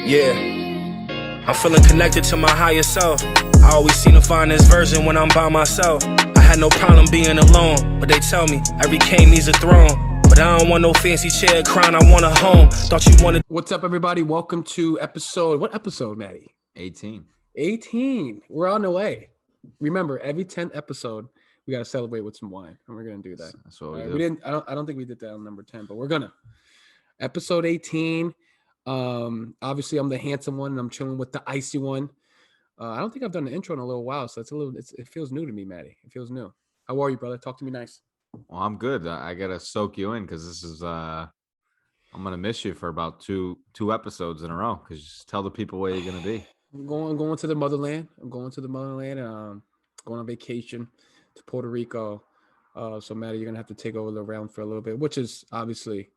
Yeah, I'm feeling connected to my higher self. I always seem to find this version when I'm by myself. I had no problem being alone, but they tell me every king needs a throne. But I don't want no fancy chair crown, I want a home. Thought you wanted. What's up, everybody? Welcome to what episode, Maddie? 18. 18. We're on the way. Remember, every 10th episode, we got to celebrate with some wine, and we're going to do that. That's what we do. We didn't. I don't think we did that on number 10, but we're gonna. Episode 18. Obviously, I'm the handsome one, and I'm chilling with the icy one. I don't think I've done the intro in a little while, so it feels new to me, Maddie. It feels new. How are you, brother? Talk to me nice. Well, I'm good. I gotta soak you in because this is I'm gonna miss you for about two episodes in a row. Because just tell the people where you're gonna be. I'm going to the motherland. Going on vacation to Puerto Rico. So Maddie, you're gonna have to take over the realm for a little bit, which is obviously,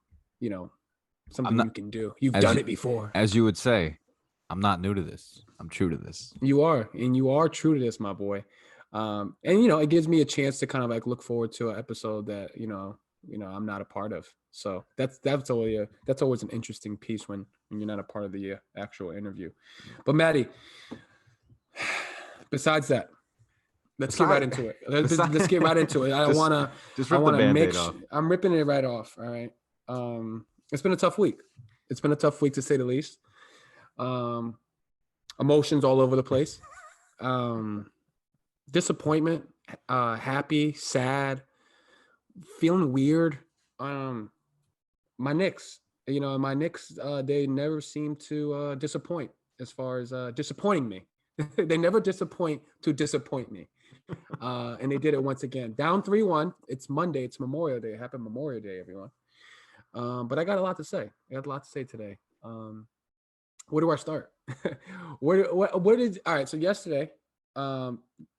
something you can do. You've done it before. As you would say, I'm not new to this. I'm true to this. You are true to this, my boy. And it gives me a chance to kind of like look forward to an episode that I'm not a part of. So that's always an interesting piece when you're not a part of the actual interview. But Maddie, besides that, let's get right into it. Let's get right into it. I want to just rip the Band-Aid off. I'm ripping it right off. All right. It's been a tough week. It's been a tough week to say the least. Emotions all over the place. Disappointment, happy, sad, feeling weird. My Knicks, they never seem to disappoint as far as disappointing me. They never disappoint to disappoint me. And they did it once again. Down 3-1. It's Monday. It's Memorial Day. Happy Memorial Day, everyone. But I got a lot to say. Today. Where do I start? All right, so yesterday, we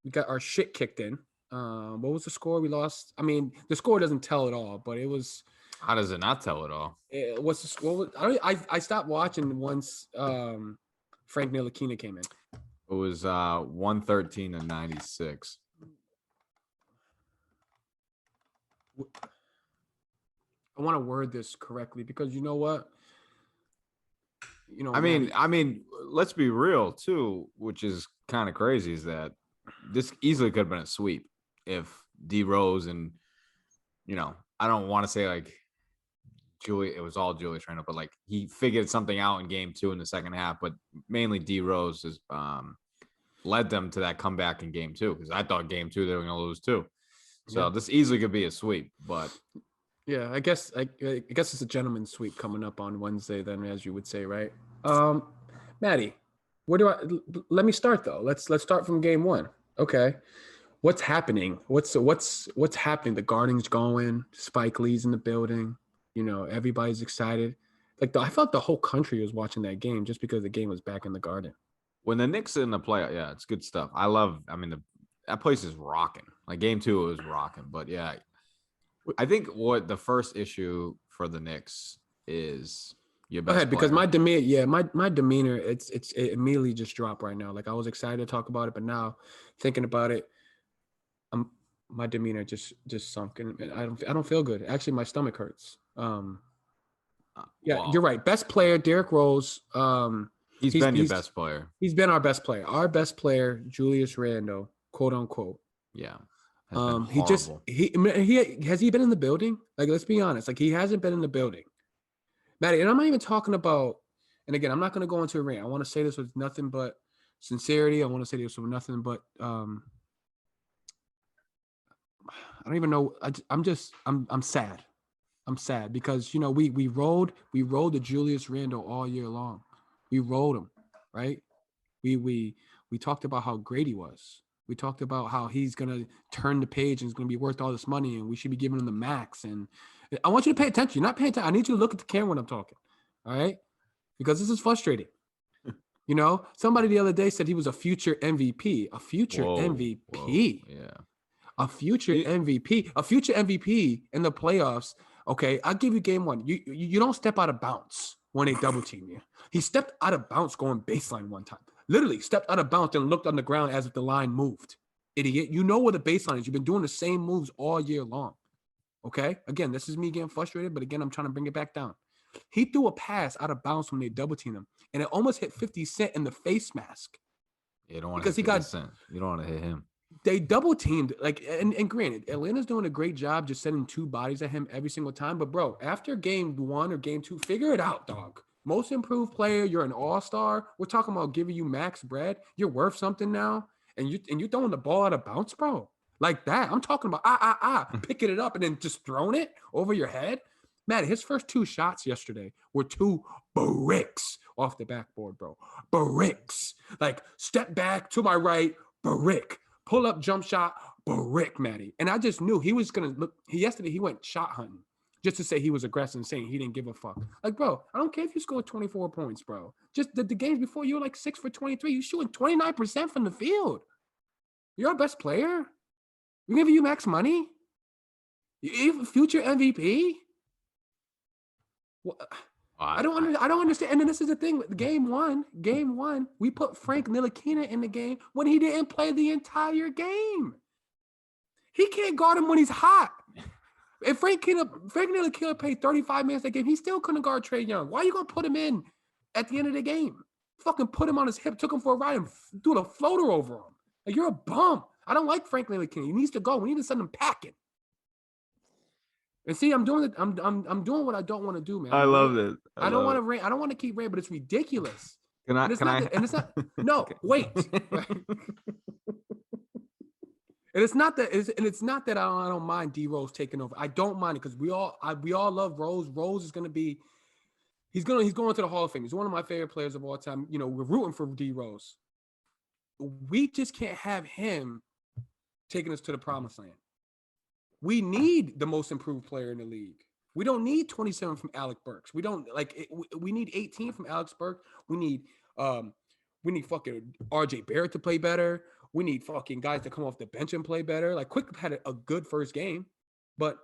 got our shit kicked in. What was the score? We lost. I mean, the score doesn't tell it all, but it was. How does it not tell it all? What's the score? I stopped watching once Frank Ntilikina came in. It was 113-96. I want to word this correctly because you know what? I mean, let's be real too, which is kind of crazy, is that this easily could have been a sweep if D Rose and I don't want to say like Julie, it was all Julius Randle, but like he figured something out in game 2 in the second half, but mainly D Rose has led them to that comeback in game 2 because I thought game 2 they were going to lose too. So this easily could be a sweep, but. Yeah, I guess it's a gentleman's sweep coming up on Wednesday then, as you would say, right? Maddie, let me start though. Let's start from game 1. Okay. What's happening? What's happening? The Garden's going, Spike Lee's in the building, everybody's excited. Like I felt the whole country was watching that game just because the game was back in the Garden. When the Knicks are in the playoff, yeah, it's good stuff. That place is rocking. Like game 2 it was rocking, but yeah. I think what the first issue for the Knicks is your best. Go ahead, because my demeanor, it immediately just dropped right now. Like I was excited to talk about it, but now thinking about it, my demeanor just sunk, and I don't feel good. Actually, my stomach hurts. You're right. Best player, Derrick Rose. He's been your best player. He's been our best player. Our best player, Julius Randle, quote unquote. Yeah. He has he been in the building? Like, let's be honest. Like, he hasn't been in the building, Maddie. And I'm not even talking about. And again, I'm not going to go into a rant. I want to say this with nothing but sincerity. I want to say this with nothing but. I don't even know. I'm sad. I'm sad because we rode the Julius Randle all year long. We rode him, right? We talked about how great he was. We talked about how he's going to turn the page and he's going to be worth all this money and we should be giving him the max. And I want you to pay attention. You're not paying attention. I need you to look at the camera when I'm talking. All right? Because this is frustrating. Somebody the other day said he was a future MVP. A future MVP. Whoa, yeah. A future MVP. A future MVP in the playoffs. Okay, I'll give you game 1. You don't step out of bounds when they double team you. He stepped out of bounds going baseline one time. Literally stepped out of bounds and looked on the ground as if the line moved. Idiot. You know where the baseline is. You've been doing the same moves all year long. Okay? Again, this is me getting frustrated, but again, I'm trying to bring it back down. He threw a pass out of bounds when they double teamed him, and it almost hit 50 Cent in the face mask. You don't want Because to he got Cent. You don't want to hit him. They double teamed, like, and granted, Atlanta's doing a great job just sending 2 bodies at him every single time. But bro, after game 1 or game 2, figure it out, dog. Most improved player, you're an all-star. We're talking about giving you max bread. You're worth something now, and you're throwing the ball out of bounds, bro. Like that. I'm talking about picking it up and then just throwing it over your head. Matt, his first 2 shots yesterday were 2 bricks off the backboard, bro. Bricks. Like, step back to my right, brick. Pull up jump shot, brick, Matty. And I just knew he was going to look. Yesterday, he went shot hunting just to say he was aggressive and saying he didn't give a fuck. Like, bro, I don't care if you scored 24 points, bro. Just the games before, you were like 6 for 23. You're shooting 29% from the field. You're our best player. We're giving you max money. You future MVP. Well, I don't understand. And then this is the thing. Game one, we put Frank Ntilikina in the game when he didn't play the entire game. He can't guard him when he's hot. If Frank Ntilikina played 35 minutes that game, he still couldn't guard Trae Young. Why are you going to put him in at the end of the game? Fucking put him on his hip, took him for a ride, and threw a floater over him. Like, you're a bum. I don't like Frank Ntilikina. He needs to go. We need to send him packing. And see, I'm doing what I don't want to do, man. I love it. I don't want to rant. I don't want to keep ranting, but it's ridiculous. And it's not. No, wait. And it's not that I don't mind D Rose taking over. I don't mind it because we all love Rose. Rose is going to be. He's going to the Hall of Fame. He's one of my favorite players of all time. You know, we're rooting for D Rose. We just can't have him taking us to the promised land. We need the most improved player in the league. We don't need 27 from Alec Burks. We don't we need 18 from Alex Burks. We need fucking RJ Barrett to play better. We need fucking guys to come off the bench and play better. Like, Quick had a good first game, but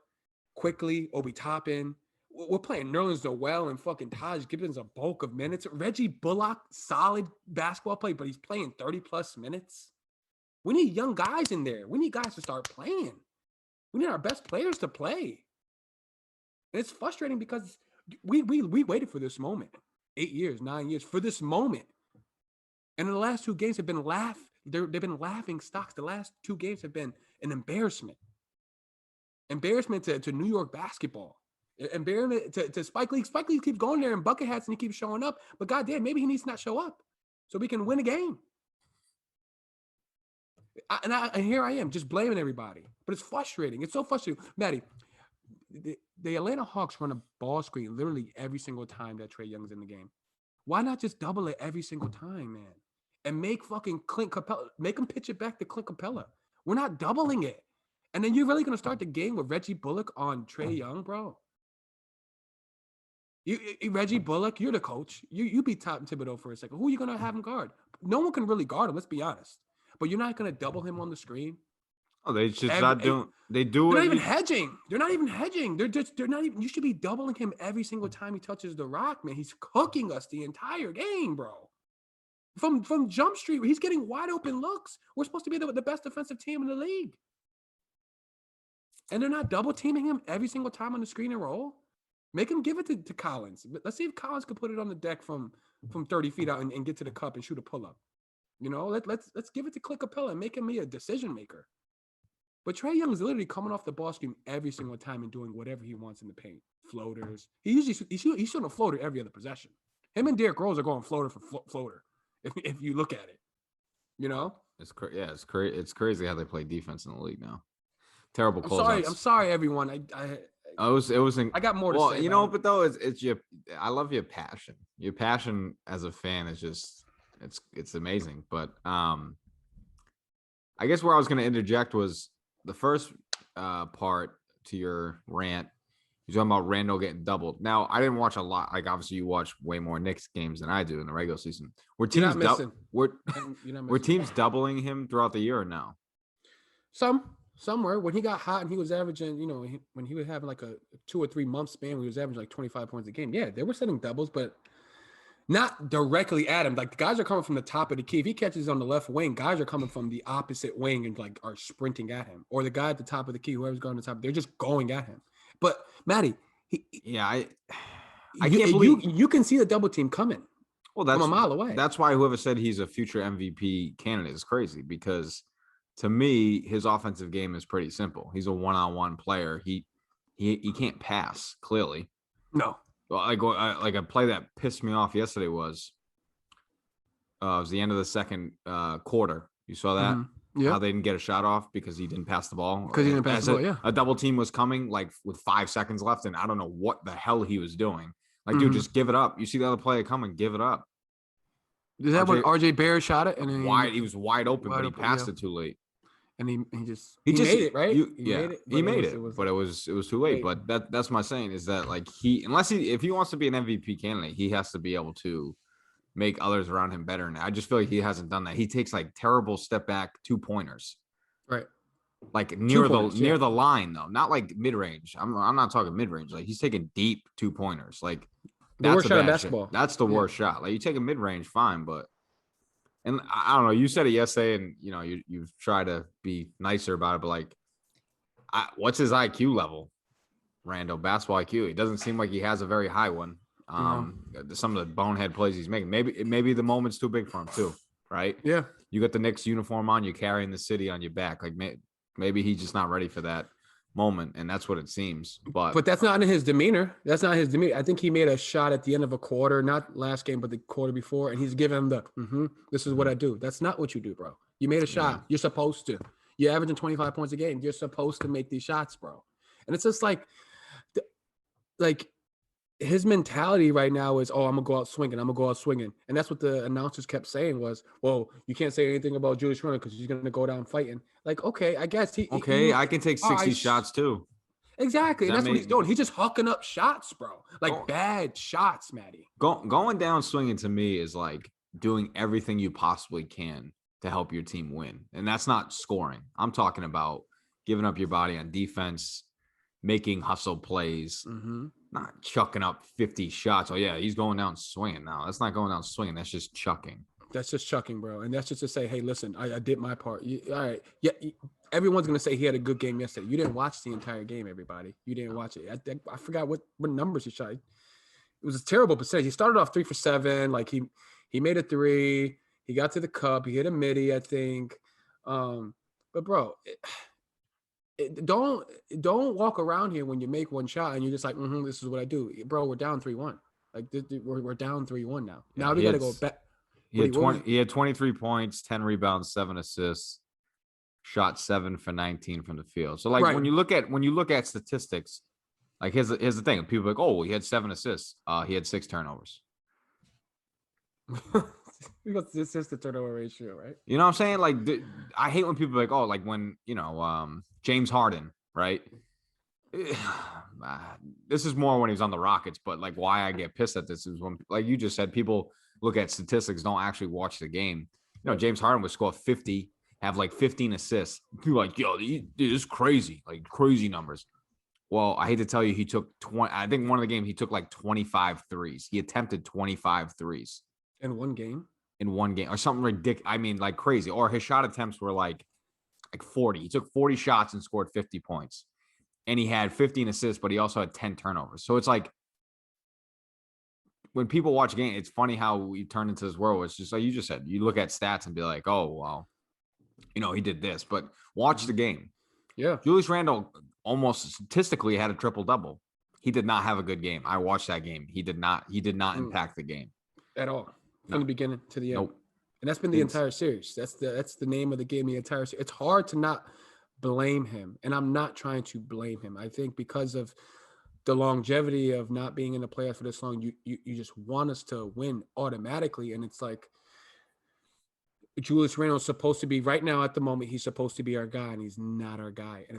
quickly, Obi Toppin. We're playing Nerlens Noel and fucking Taj Gibson's a bulk of minutes. Reggie Bullock, solid basketball play, but he's playing 30+ minutes. We need young guys in there. We need guys to start playing. We need our best players to play. And it's frustrating because we waited for this moment. 8 years, 9 years for this moment. And in the last 2 games have been they've been laughing stocks. The last 2 games have been an embarrassment. Embarrassment to New York basketball. Embarrassment to Spike Lee. Spike Lee keeps going there in bucket hats and he keeps showing up. But goddamn, maybe he needs to not show up so we can win a game. And here I am just blaming everybody. But it's frustrating. It's so frustrating. Maddie, the Atlanta Hawks run a ball screen literally every single time that Trae Young's in the game. Why not just double it every single time, man? And make fucking Clint Capella, make him pitch it back to Clint Capella. We're not doubling it. And then you're really going to start the game with Reggie Bullock on Trae Young, bro? Reggie Bullock, you're the coach. You beat Tom Thibodeau for a second. Who are you going to have him guard? No one can really guard him, let's be honest. But you're not going to double him on the screen? Oh, they just not doing. They do it. They're not even hedging. They're not even hedging. They're not even. You should be doubling him every single time he touches the rock, man. He's cooking us the entire game, bro. From Jump Street, he's getting wide open looks. We're supposed to be the best defensive team in the league, and they're not double teaming him every single time on the screen and roll. Make him give it to Collins. Let's see if Collins could put it on the deck from 30 feet out and get to the cup and shoot a pull up. You know, let's give it to Clint Capella and make him be a decision maker. But Trae Young is literally coming off the ball screen every single time and doing whatever he wants in the paint. Floaters. He's shooting a floater every other possession. Him and Derrick Rose are going floater for floater. If you look at it, you know. It's crazy how they play defense in the league now. Terrible closeouts. I'm sorry, everyone. I got more to say. Well, you know, but though it's your. I love your passion. Your passion as a fan is just it's amazing. But I guess where I was going to interject was the first part to your rant. You're talking about Randall getting doubled. Now, I didn't watch a lot. Like, obviously, you watch way more Knicks games than I do in the regular season. Were teams doubling him throughout the year or no? Somewhere when he got hot and he was averaging, you know, when he was having like a 2 or 3 month span, when he was averaging like 25 points a game. Yeah, they were setting doubles, but not directly at him. Like, the guys are coming from the top of the key. If he catches on the left wing, guys are coming from the opposite wing and like are sprinting at him. Or the guy at the top of the key, whoever's going to the top, they're just going at him. But Matty, I can't believe you can see the double team coming. Well, that's from a mile away. That's why whoever said he's a future MVP candidate is crazy, because to me, his offensive game is pretty simple. He's a one-on-one player. He can't pass, clearly. No. Like a play that pissed me off yesterday was the end of the second quarter. You saw that? Mm-hmm. Yeah. How they didn't get a shot off because he didn't pass the ball. Because he didn't pass the ball, yeah. A double team was coming like with 5 seconds left, and I don't know what the hell he was doing. Like, dude, just give it up. You see the other player coming, give it up. Is that what RJ Barrett shot it? And then he was wide open, but he passed it too late. And he made it, right? He made it, but it was too late. But that's my saying is that, like, if he wants to be an MVP candidate, he has to be able to make others around him better. And I just feel like he hasn't done that. He takes like terrible step back 2-pointers. Right. Like near the line though, not like mid range. I'm not talking mid range. Like, he's taking deep 2-pointers. Like, the worst shot in basketball. That's the worst shot. Like, you take a mid range, fine, but and I don't know. You said it yesterday, and you've tried to be nicer about it, but like, what's his IQ level? Randall, basketball IQ. It doesn't seem like he has a very high one. Some of the bonehead plays he's making. Maybe the moment's too big for him too, right? Yeah. You got the Knicks uniform on, you're carrying the city on your back. Like, maybe he's just not ready for that moment, and that's what it seems. But that's not in his demeanor. That's not his demeanor. I think he made a shot at the end of a quarter, not last game, but the quarter before, and he's giving him the this is what I do. That's not what you do, bro. You made a shot. Yeah. You're supposed to. You're averaging 25 points a game. You're supposed to make these shots, bro. And it's just like his mentality right now is, I'm gonna go out swinging. And that's what the announcers kept saying was, well, you can't say anything about Julius Randle because he's gonna go down fighting. Like, okay, I guess I can take 60 shots too. Exactly. That's what he's doing. He's just hucking up shots, bro. Like, bad shots, Matty. Going down swinging to me is like doing everything you possibly can to help your team win. And that's not scoring. I'm talking about giving up your body on defense, making hustle plays, not chucking up 50 shots. Oh, yeah, he's going down swinging now. That's not going down swinging. That's just chucking. That's just chucking, bro. And that's just to say, hey, listen, I did my part. All right. Yeah, everyone's going to say he had a good game yesterday. You didn't watch the entire game, everybody. You didn't watch it. I forgot what numbers he shot. It was a terrible percentage. He started off 3 for 7. Like, he made a 3. He got to the cup. He hit a midi, I think. But, bro, don't walk around here when you make one shot and you're just like, this is what I do. Bro, we're down 3-1. Like, we're down 3-1 now. Now we got to go back. He had 23 points, 10 rebounds, 7 assists, shot 7 for 19 from the field. So, like, when you look at statistics, like, here's the thing. People are like, oh, he had 7 assists. He had 6 turnovers. Because this is the turnover ratio, right? You know what I'm saying? Like, I hate when people are like, oh, like when, James Harden, right? This is more when he was on the Rockets, but like, why I get pissed at this is when, like you just said, people look at statistics, don't actually watch the game. James Harden would score 50, have like 15 assists. People are like, yo, this is crazy, like crazy numbers. Well, I hate to tell you, he took 20. I think one of the games he took like 25 threes. He attempted 25 threes. In one game, or something ridiculous. I mean, like crazy. Or his shot attempts were like 40. He took 40 shots and scored 50 points. And he had 15 assists, but he also had 10 turnovers. So it's like, when people watch a game, it's funny how we turn into this world. It's just like you just said, you look at stats and be like, oh, well, he did this. But watch the game. Yeah. Julius Randle almost statistically had a triple-double. He did not have a good game. I watched that game. He did not impact the game. At all. From the beginning to the end. Nope. And that's been the entire series. That's the name of the game, the entire series. It's hard to not blame him. And I'm not trying to blame him. I think because of the longevity of not being in the playoffs for this long, you just want us to win automatically. And it's like, Julius Randle is supposed to be right now at the moment. He's supposed to be our guy, and he's not our guy. And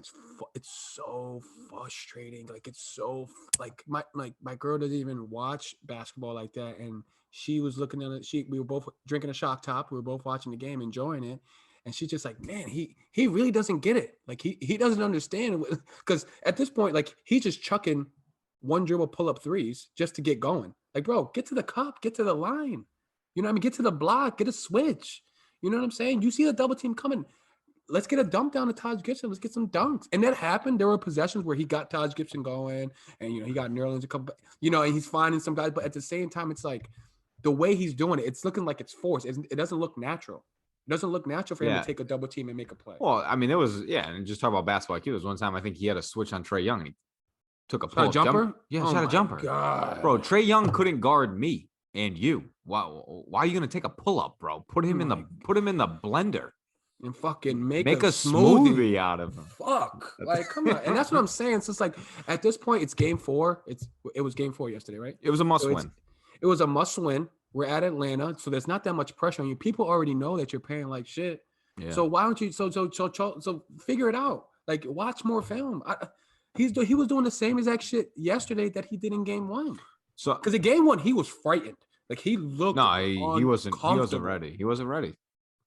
it's so frustrating. Like, it's so like my girl doesn't even watch basketball like that. And she was looking at it. We were both drinking a shock top. We were both watching the game, enjoying it. And she's just like, man, he really doesn't get it. Like, he doesn't understand. Because at this point, like, he's just chucking one dribble pull-up threes just to get going. Like, bro, get to the cup, get to the line. You know what I mean? Get to the block, get a switch. You know what I'm saying? You see the double team coming. let's get a dump down to Taj Gibson. Let's get some dunks. And that happened. There were possessions where he got Taj Gibson going, and he got Nerlens a couple, and he's finding some guys. But at the same time, it's like the way he's doing it, it's looking like it's forced. It doesn't look natural. It doesn't look natural for him to take a double team and make a play. Well, I mean, it was and just talk about basketball IQ. There was one time I think he had a switch on Trae Young and he took a pull-up jumper. Yeah, he shot a jumper. God. Bro, Trae Young couldn't guard me and you. Why are you gonna take a pull-up, bro? Put him in the blender. And fucking make a smoothie out of him. Fuck. Like, come on. And that's what I'm saying. So it's like at this point, it's game 4. It was game 4 yesterday, right? It was a must-win. It was a must-win. We're at Atlanta, so there's not that much pressure on you. People already know that you're paying like shit. Yeah. So why don't you? So figure it out. Like, watch more film. He was doing the same exact shit yesterday that he did in game 1. So because in game 1 he was frightened. Like he looked. No, he wasn't ready. He wasn't ready.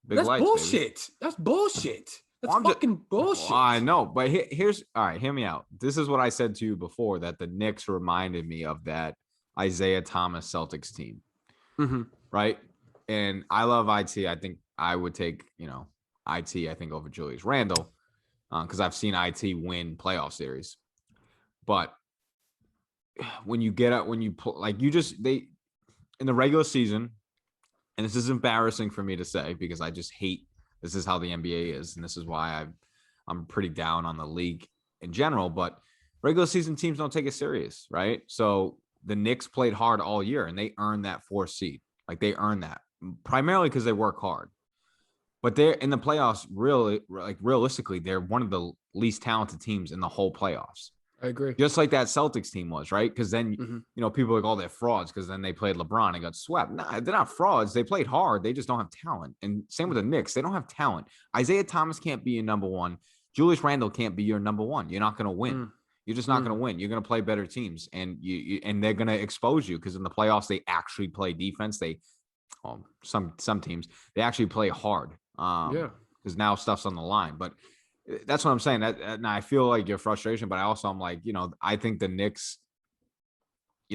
That's bullshit. Baby. That's bullshit. That's fucking bullshit. I know, but here's all right. Hear me out. This is what I said to you before, that the Knicks reminded me of that Isaiah Thomas Celtics team, right? And I love IT. I think I would take IT. I think over Julius Randle because I've seen IT win playoff series. But when you get up, when you pull, like they in the regular season. And this is embarrassing for me to say because I just hate this is how the NBA is. And this is why I'm pretty down on the league in general. But regular season teams don't take it serious, right? So the Knicks played hard all year and they earned that 4th seed. Like they earned that primarily because they work hard. But they're in the playoffs, really, like realistically, they're one of the least talented teams in the whole playoffs. I agree. Just like that Celtics team was, right? Because then, people are like, oh, they're frauds because then they played LeBron and got swept. No, they're not frauds. They played hard. They just don't have talent. And same with the Knicks. They don't have talent. Isaiah Thomas can't be your number 1. Julius Randle can't be your number 1. You're not going to win. You're just not going to win. You're going to play better teams. And and they're going to expose you because in the playoffs, they actually play defense. Some teams, they actually play hard. Because now stuff's on the line. But that's what I'm saying. And I feel like your frustration, but I'm like, I think the Knicks,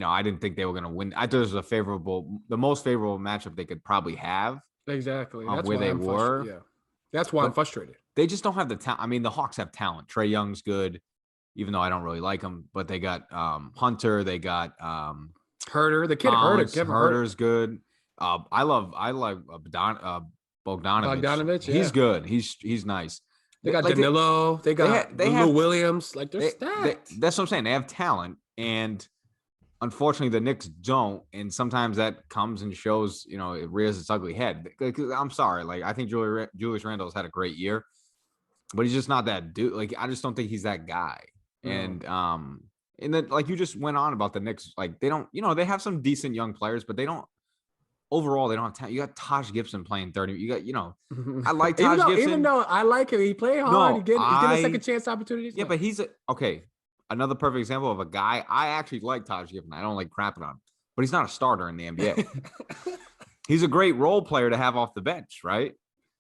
I didn't think they were going to win. I thought it was the most favorable matchup they could probably have. Exactly. That's where they were. Yeah. That's why I'm frustrated. They just don't have the talent. I mean, the Hawks have talent. Trae Young's good, even though I don't really like him, but they got Hunter. They got Herter. The kid Herter. Herter's good. I like Bogdanovich. Yeah. He's good. He's nice. They got Danilo. They got Lou Williams. Like they're stacked. That's what I'm saying. They have talent, and unfortunately, the Knicks don't. And sometimes that comes and shows. It rears its ugly head. I'm sorry. Like I think Julius Randle's had a great year, but he's just not that dude. Like I just don't think he's that guy. And then like you just went on about the Knicks. Like they don't. They have some decent young players, but they don't. Overall, they don't have talent. You got Taj Gibson playing 30. You got, I like Taj Gibson. Even though I like him, he played hard. He get a second chance opportunities. Yeah, but he's another perfect example of a guy. I actually like Taj Gibson. I don't like crapping on him, but he's not a starter in the NBA. He's a great role player to have off the bench, right?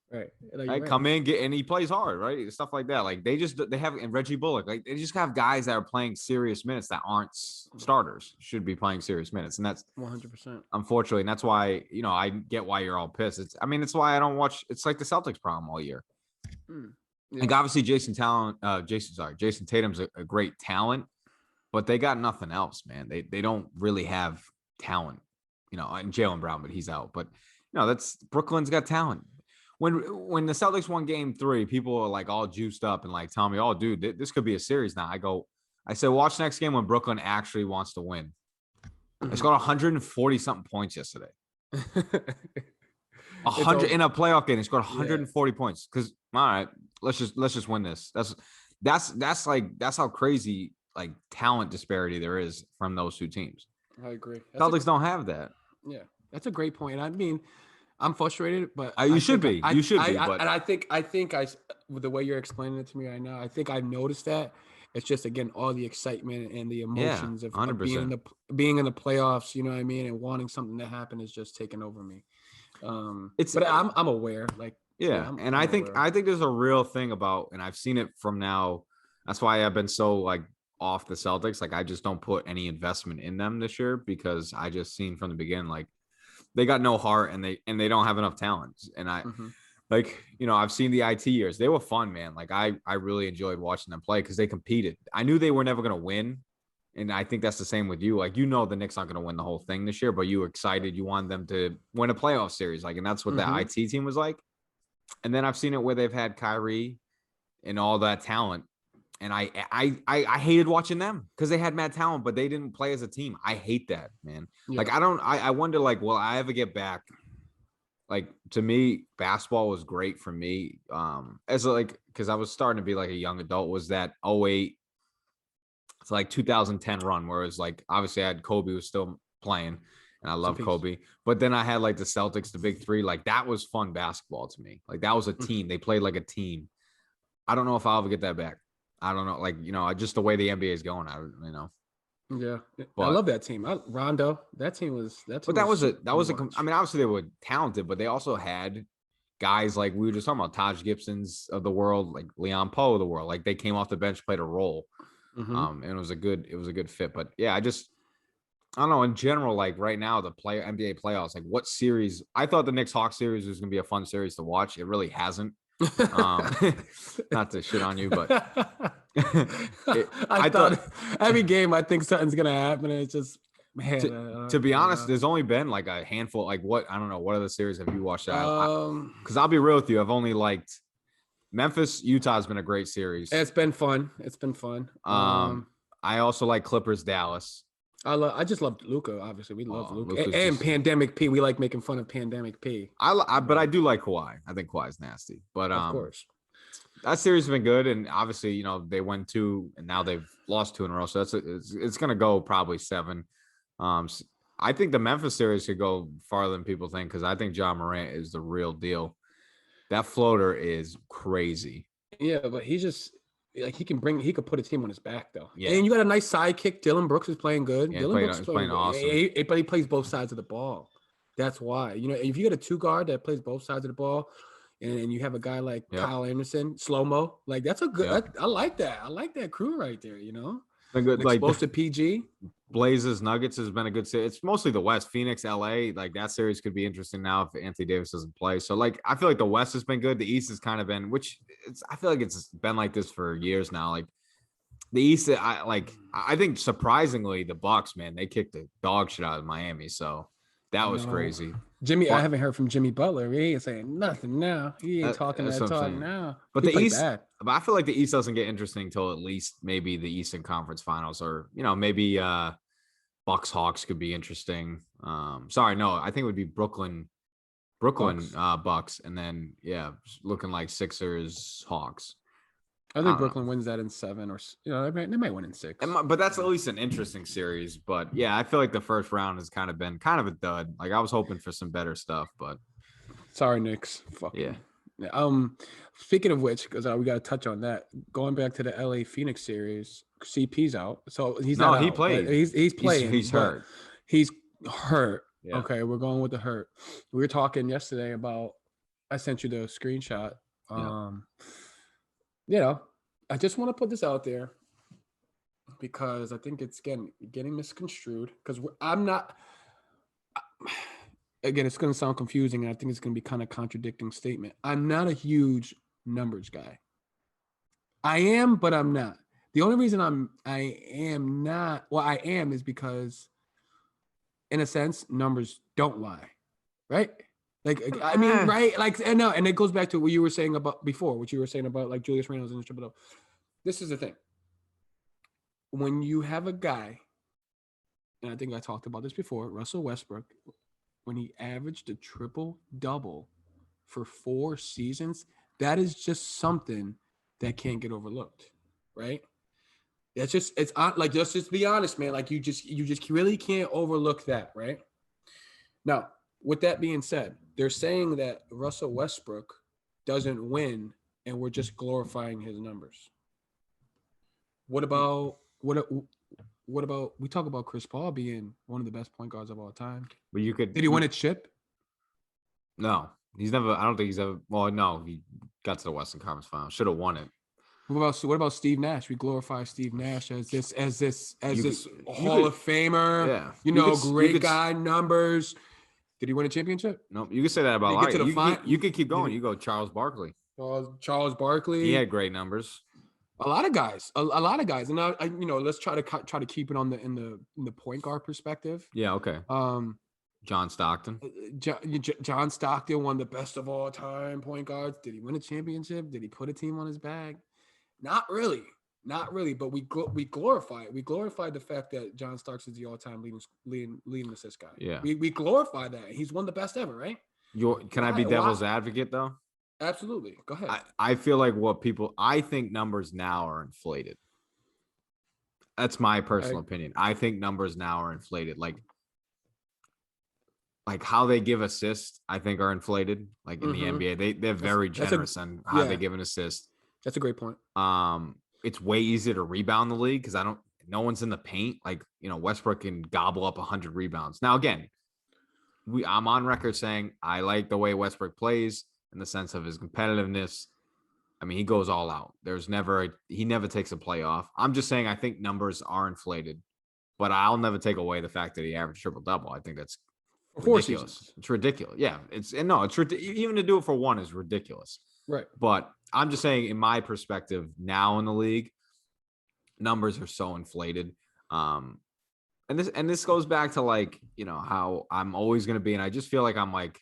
Right. Come in, and he plays hard, right? Stuff like that. Like they have, and Reggie Bullock, like they just have guys that are playing serious minutes that aren't starters, should be playing serious minutes. And that's 100%. Unfortunately, and that's why, I get why you're all pissed. It's why I don't watch. It's like the Celtics problem all year. Yeah. Like obviously Jason Tatum's a great talent, but they got nothing else, man. They don't really have talent, and Jaylen Brown, but he's out. But that's Brooklyn's got talent. When the Celtics won game 3, people are like all juiced up and like telling me, oh, dude, this could be a series now. I said, watch next game when Brooklyn actually wants to win. They scored 140 something points yesterday. 100 in a playoff game. They scored 140 points. Because all right, let's just win this. That's how crazy like talent disparity there is from those two teams. I agree. Celtics don't have that. Yeah, that's a great point. I mean, I'm frustrated, but you should be. You should be. And I think with the way you're explaining it to me right now, I think I've noticed that. It's just again all the excitement and the emotions of being in the playoffs. You know what I mean, and wanting something to happen is just taking over me. But I'm aware. Like I think there's a real thing about, and I've seen it from now. That's why I've been so like off the Celtics. Like I just don't put any investment in them this year because I just seen from the beginning like. They got no heart and they don't have enough talent. And like, I've seen the IT years. They were fun, man. Like I really enjoyed watching them play because they competed. I knew they were never going to win. And I think that's the same with you. Like, the Knicks aren't going to win the whole thing this year, but you were excited. You wanted them to win a playoff series. Like, and that's what that IT team was like. And then I've seen it where they've had Kyrie and all that talent. And I hated watching them because they had mad talent, but they didn't play as a team. I hate that, man. Yeah. Like, I wonder, like, will I ever get back? Like, to me, basketball was great for me. Because I was starting to be like a young adult, was that 08 to like 2010 run, where it was like, obviously I had Kobe was still playing and I love Kobe, but then I had like the Celtics, the big three. Like, that was fun basketball to me. Like, that was a team. They played like a team. I don't know if I'll ever get that back. I don't know. Like, just the way the NBA is going, Yeah, but I love that team. Rondo, that team was. I mean, obviously they were talented, but they also had guys like we were just talking about, Taj Gibson's of the world, like Leon Poe of the world. Like, they came off the bench, played a role, and it was a good fit. But yeah, I don't know. In general, like right now, the NBA playoffs, like what series? I thought the Knicks Hawks series was going to be a fun series to watch. It really hasn't. Not to shit on you, but I thought every game I think something's gonna happen, and it's just, man. To be honest, there's only been like a handful. Like, what, I don't know, what other series have you watched? Because I'll be real with you, I've only liked Memphis. Utah's been a great series. It's been fun. I also like Clippers Dallas. I just love Luka. Obviously, we love Luka and Pandemic P. We like making fun of Pandemic P. But I do like Kawhi. I think Kawhi's nasty. But of course, that series has been good. And obviously, they won 2, and now they've lost 2 in a row. So it's going to go probably 7. I think the Memphis series could go farther than people think, because I think Ja Morant is the real deal. That floater is crazy. Yeah, but he just. Like, he could put a team on his back, though. Yeah. And you got a nice sidekick. Dylan Brooks is playing good. Yeah, Dylan Brooks is playing awesome. But he plays both sides of the ball. That's why. If you got a 2-guard that plays both sides of the ball, and you have a guy like Kyle Anderson, slow-mo, like, that's a good I like that. I like that crew right there, Good, like, exposed to PG. Blazers Nuggets has been a good series. It's mostly the West. Phoenix, LA, like, that series could be interesting now if Anthony Davis doesn't play. So, like, I feel like the West has been good. The East has kind of been, I feel like it's been like this for years now. Like, the East, I think surprisingly the Bucks, man, they kicked the dog shit out of Miami. So that was crazy. I haven't heard from Jimmy Butler. He ain't saying nothing now. He ain't talking that talk now. But the East, but I feel like the East doesn't get interesting until at least maybe the Eastern Conference Finals, or maybe Bucks Hawks could be interesting. I think it would be Brooklyn Bucks, and then looking like Sixers Hawks. I think Brooklyn wins that in 7, or they might win in 6. But that's at least an interesting series. But yeah, I feel like the first round has kind of been a dud. Like, I was hoping for some better stuff, but sorry, Knicks. Fuck yeah. Speaking of which, because we got to touch on that. Going back to the LA Phoenix series, CP's out, so he's not. He out, played. He's playing. He's hurt. He's hurt. Yeah. Okay, we're going with the hurt. We were talking yesterday about. I sent you the screenshot. I just want to put this out there because I think it's getting misconstrued. Because I'm not. Again, it's going to sound confusing, and I think it's going to be kind of contradicting statement. I'm not a huge numbers guy. I am, but I'm not. The only reason I am is because, in a sense, numbers don't lie, right? Like, I mean, right? Like, and it goes back to what you were saying about before, what you were saying about like Julius Randle and Triple. This is the thing. When you have a guy, and I think I talked about this before, Russell Westbrook, when he averaged a triple-double for 4 seasons, that is just something that can't get overlooked, right? Let's just be honest, man. Like, you just really can't overlook that, right? Now, with that being said, they're saying that Russell Westbrook doesn't win, and we're just glorifying his numbers. What about we talk about Chris Paul being one of the best point guards of all time? But did he win a chip? No, he's never. I don't think he's ever. Well, no, he got to the Western Conference Finals. Should have won it. What about Steve Nash? We glorify Steve Nash as this Hall of Famer. Yeah, great guy, numbers. Did he win a championship? Nope. You can say that about a Did he lot. get to the You could keep going. You go Charles Barkley. Charles Barkley. He had great numbers. A lot of guys, a lot of guys, and I let's try to keep it on in the point guard perspective. Yeah. Okay. John Stockton. John Stockton, one of the best of all time point guards. Did he win a championship? Did he put a team on his back? Not really. But we glorify it. We glorified the fact that John Starks is the all-time leading assist guy. Yeah. We glorify that. He's one of the best ever, right? Can I be devil's advocate though? Absolutely. Go ahead. I feel like I think numbers now are inflated. That's my personal opinion. I think numbers now are inflated. Like how they give assists, I think are inflated. Like in the NBA, they're very generous on how they give an assist. That's a great point. It's way easier to rebound the league because no one's in the paint. Like, Westbrook can gobble up 100 rebounds. Now, again, I'm on record saying I like the way Westbrook plays in the sense of his competitiveness. I mean, he goes all out. He never takes a play off. I'm just saying I think numbers are inflated, but I'll never take away the fact that he averaged triple-double. I think that's ridiculous. It's ridiculous. Yeah, it's even to do it for one is ridiculous. Right. But I'm just saying, in my perspective, now in the league, numbers are so inflated. And this goes back to how I'm always going to be. And I just feel like I'm like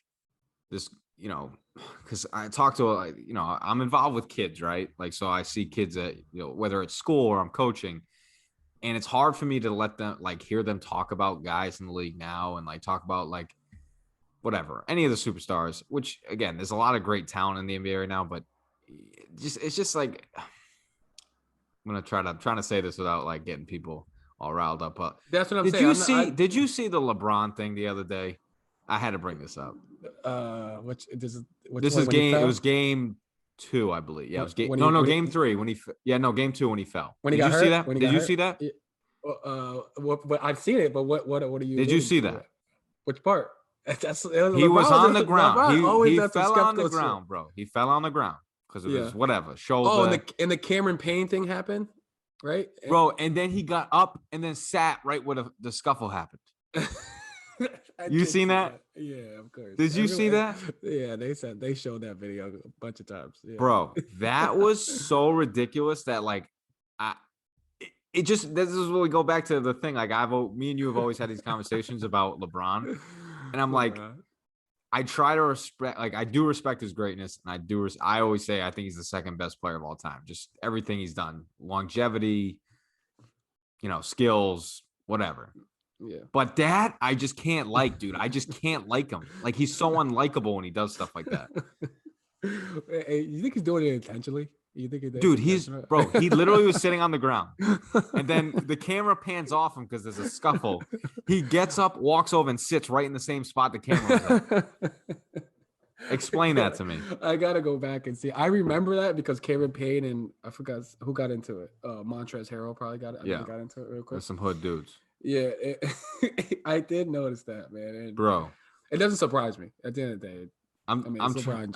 this, because I talk to, I'm involved with kids, right? Like, so I see kids at, whether it's school or I'm coaching, and it's hard for me to let them hear them talk about guys in the league now and talk about whatever, any of the superstars, which again, there's a lot of great talent in the NBA right now, but it's just I'm trying to say this without getting people all riled up. But that's what I'm saying. Did you see the LeBron thing the other day? I had to bring this up. It was game 2, I believe. Yeah, it was game 3 game 2 when he fell. When he got hurt? See that? Did you see that? I've seen it, but what are you? Did you see that? Which part? He was on the ground. He fell on the ground, bro. He fell on the ground because it was whatever. And the Cameron Payne thing happened, right? Bro, and then he got up and then sat right where the scuffle happened. You seen that? Yeah, of course. Did you see that? Yeah, they showed that video a bunch of times. Yeah. Bro, that was so ridiculous that this is where we go back to the thing. Me and you have always had these conversations about LeBron, and I'm like, I try to respect, I do respect his greatness, and I always say I think he's the second best player of all time. Just everything he's done, longevity, skills, whatever. Yeah. But that I just can't dude. I just can't like him. He's so unlikable when he does stuff like that. Hey, you think he's doing it intentionally? You think dude, he literally was sitting on the ground. And then the camera pans off him because there's a scuffle. He gets up, walks over, and sits right in the same spot the camera was at. Explain that to me. I gotta go back and see. I remember that because Cameron Payne and I forgot who got into it. Montrezl Harrell probably got into it real quick. There's some hood dudes. Yeah, I did notice that, man. And bro, it doesn't surprise me. At the end of the day, I'm trying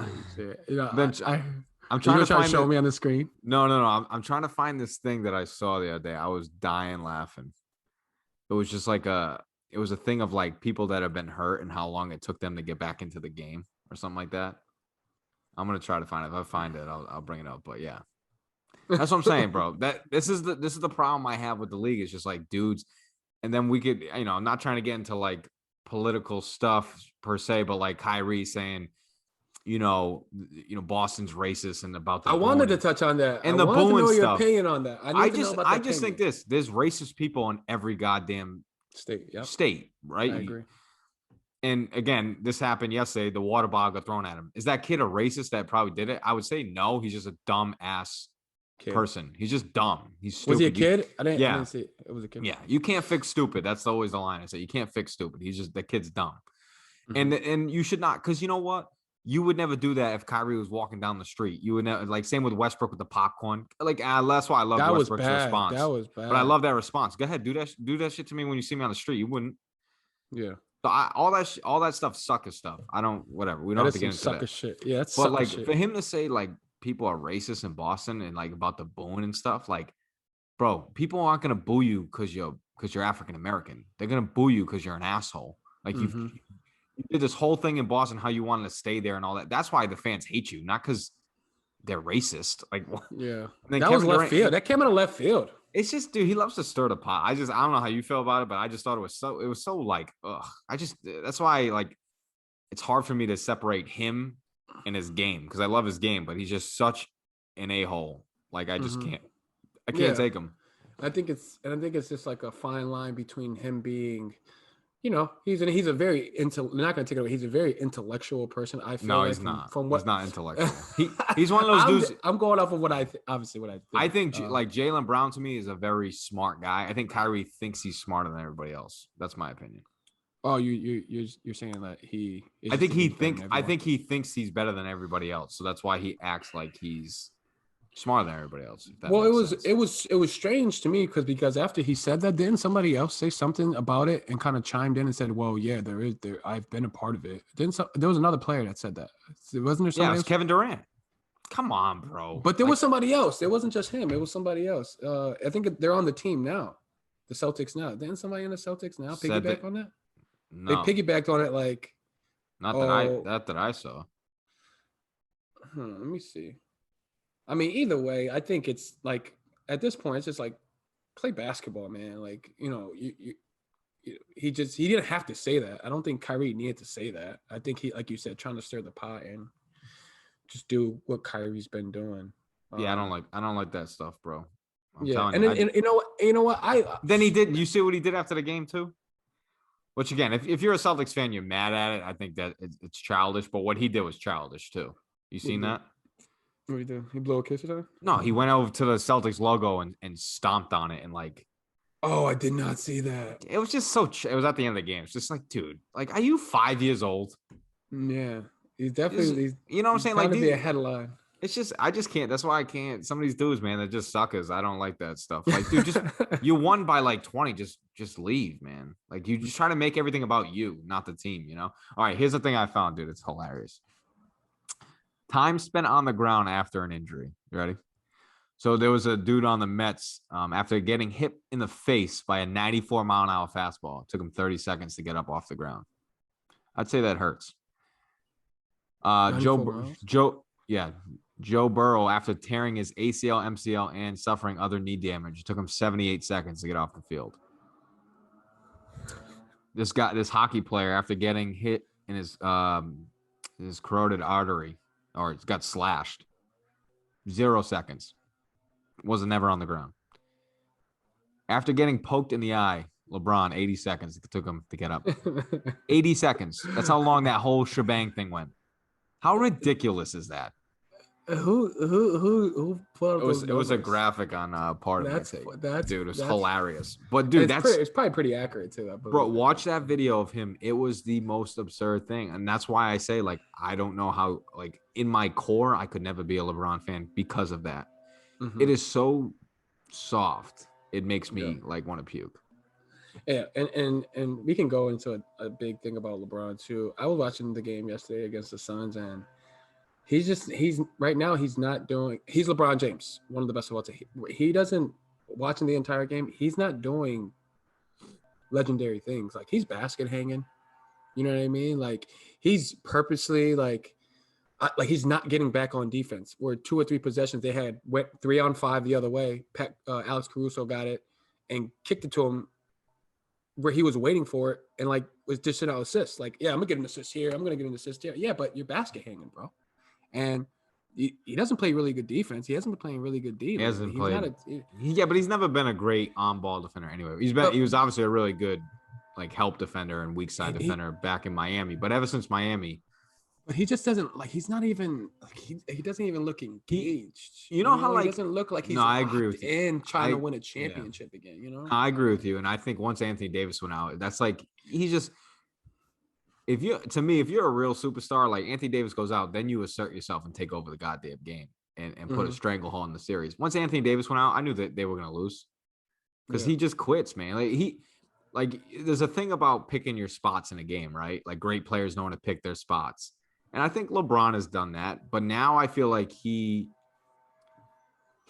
to show me on the screen. No. I'm trying to find this thing that I saw the other day. I was dying laughing. It was just it was a thing of people that have been hurt and how long it took them to get back into the game or something like that. I'm gonna try to find it. If I find it, I'll bring it up. But yeah, that's what I'm saying, bro. This is the problem I have with the league. It's just dudes. And then we could, I'm not trying to get into political stuff per se, but Kyrie saying, Boston's racist and about the. I wanted to touch on that. And the booing stuff. Your opinion on that. I just think there's racist people in every goddamn state. Yep. State, right? I agree. And again, this happened yesterday. The water bottle got thrown at him. Is that kid a racist that probably did it? I would say no. He's just a dumb ass person. He's just dumb. He's stupid. Was he a kid? I didn't see it. It was a kid. Yeah, you can't fix stupid. That's always the line I say. You can't fix stupid. The kid's dumb. Mm-hmm. And you should not, because you know what? You would never do that if Kyrie was walking down the street. You would never, same with Westbrook with the popcorn. That's why I love Westbrook's response. That was bad. But I love that response. Go ahead, do that shit to me when you see me on the street. You wouldn't. Yeah. So all that stuff sucker stuff. I don't, whatever. We don't have to get into sucker that. Shit. Yeah, that's but shit. For him to say people are racist in Boston and about the booing and stuff, bro, people aren't gonna boo you because you're African American. They're gonna boo you because you're an asshole. You did this whole thing in Boston, how you wanted to stay there and all that. That's why the fans hate you, not because they're racist. Like, Yeah, that was left field. That came out of left field. It's just, dude, he loves to stir the pot. I don't know how you feel about it, but I just thought it was so like, ugh. That's why, like, it's hard for me to separate him and his game because I love his game, but he's just such an a-hole. Like, I just can't take him. I think it's just like a fine line between him being, you know, he's a very not going to take it away. He's a very intellectual person. I feel no, like he's not. From what he's not intellectual. He's one of those dudes. I'm going off of what I think. I think like Jaylen Brown to me is a very smart guy. I think Kyrie thinks he's smarter than everybody else. That's my opinion. Oh, you're saying that he? I think he thinks he's better than everybody else. So that's why he acts like he's smarter than everybody else. Well, it was strange to me because after he said that, didn't somebody else say something about it and kind of chimed in and said, "Well, yeah, I've been a part of it." There was another player that said that. Wasn't there? Yeah, it was Kevin Durant. Come on, bro. But there was somebody else. It wasn't just him. It was somebody else. I think they're on the team now, the Celtics now. Didn't somebody in the Celtics now piggyback on that? No. They piggybacked on it like. Not that I saw. Let me see. I mean, either way, I think it's like at this point, it's just like play basketball, man. Like, you know, he didn't have to say that. I don't think Kyrie needed to say that. I think he, like you said, trying to stir the pot and just do what Kyrie's been doing. Yeah, I don't like that stuff, bro. And you know what? Then he did. You see what he did after the game too? Which again, if you're a Celtics fan, you're mad at it. I think that it's childish. But what he did was childish too. You seen that? What did he do? He blew a kiss at her? No, he went over to the Celtics logo and stomped on it and like. Oh, I did not see that. It was just so. It was at the end of the game. It's just like, dude, like, are you 5 years old? Yeah, he's definitely. You know what I'm saying? Like, to be a headline. It's just, I just can't. That's why I can't. Some of these dudes, man, they're just suckers. I don't like that stuff. Like, dude, just you won by like 20. Just leave, man. Like, you just try to make everything about you, not the team. You know. All right, here's the thing I found, dude. It's hilarious. Time spent on the ground after an injury. You ready? So there was a dude on the Mets after getting hit in the face by a 94-mile-an-hour fastball. It took him 30 seconds to get up off the ground. I'd say that hurts. Joe Burrow, after tearing his ACL, MCL, and suffering other knee damage, it took him 78 seconds to get off the field. This hockey player, after getting hit in his carotid artery, or it got slashed, 0 seconds. Wasn't never on the ground. After getting poked in the eye, LeBron, 80 seconds it took him to get up. 80 seconds. That's how long that whole shebang thing went. How ridiculous is that? Who put up it was a graphic on part of that. Dude, it was hilarious. But dude, it's probably pretty accurate too. Bro, watch that video of him. It was the most absurd thing, and that's why I say, like, I don't know how, like, in my core, I could never be a LeBron fan because of that. Mm-hmm. It is so soft. It makes me like want to puke. Yeah, and we can go into a big thing about LeBron too. I was watching the game yesterday against the Suns, and he's right now he's LeBron James, one of the best of all time. He doesn't, watching the entire game, he's not doing legendary things. Like, he's basket hanging, you know what I mean? Like, he's purposely like he's not getting back on defense. Where 2 or 3 possessions they went 3-on-5 the other way. Alex Caruso got it and kicked it to him where he was waiting for it and like was dishing out assists. Like, yeah, I'm gonna get an assist here. I'm gonna get an assist here. Yeah, but you're basket hanging, bro. And he doesn't play really good defense. He hasn't been playing really good defense. He hasn't played. But he's never been a great on-ball defender anyway. He was obviously a really good like help defender and weak side defender back in Miami. But ever since Miami, but he just doesn't like. He's not even like he doesn't even look engaged. You know how like he doesn't look like he's I agree with you. And trying to win a championship again. You know, I agree with you, and I think once Anthony Davis went out, that's like he's just. If you're a real superstar, like Anthony Davis goes out, then you assert yourself and take over the goddamn game and put a stranglehold in the series. Once Anthony Davis went out, I knew that they were gonna lose because he just quits, man. Like there's a thing about picking your spots in a game, right? Like great players know when to pick their spots. And I think LeBron has done that, but now I feel like he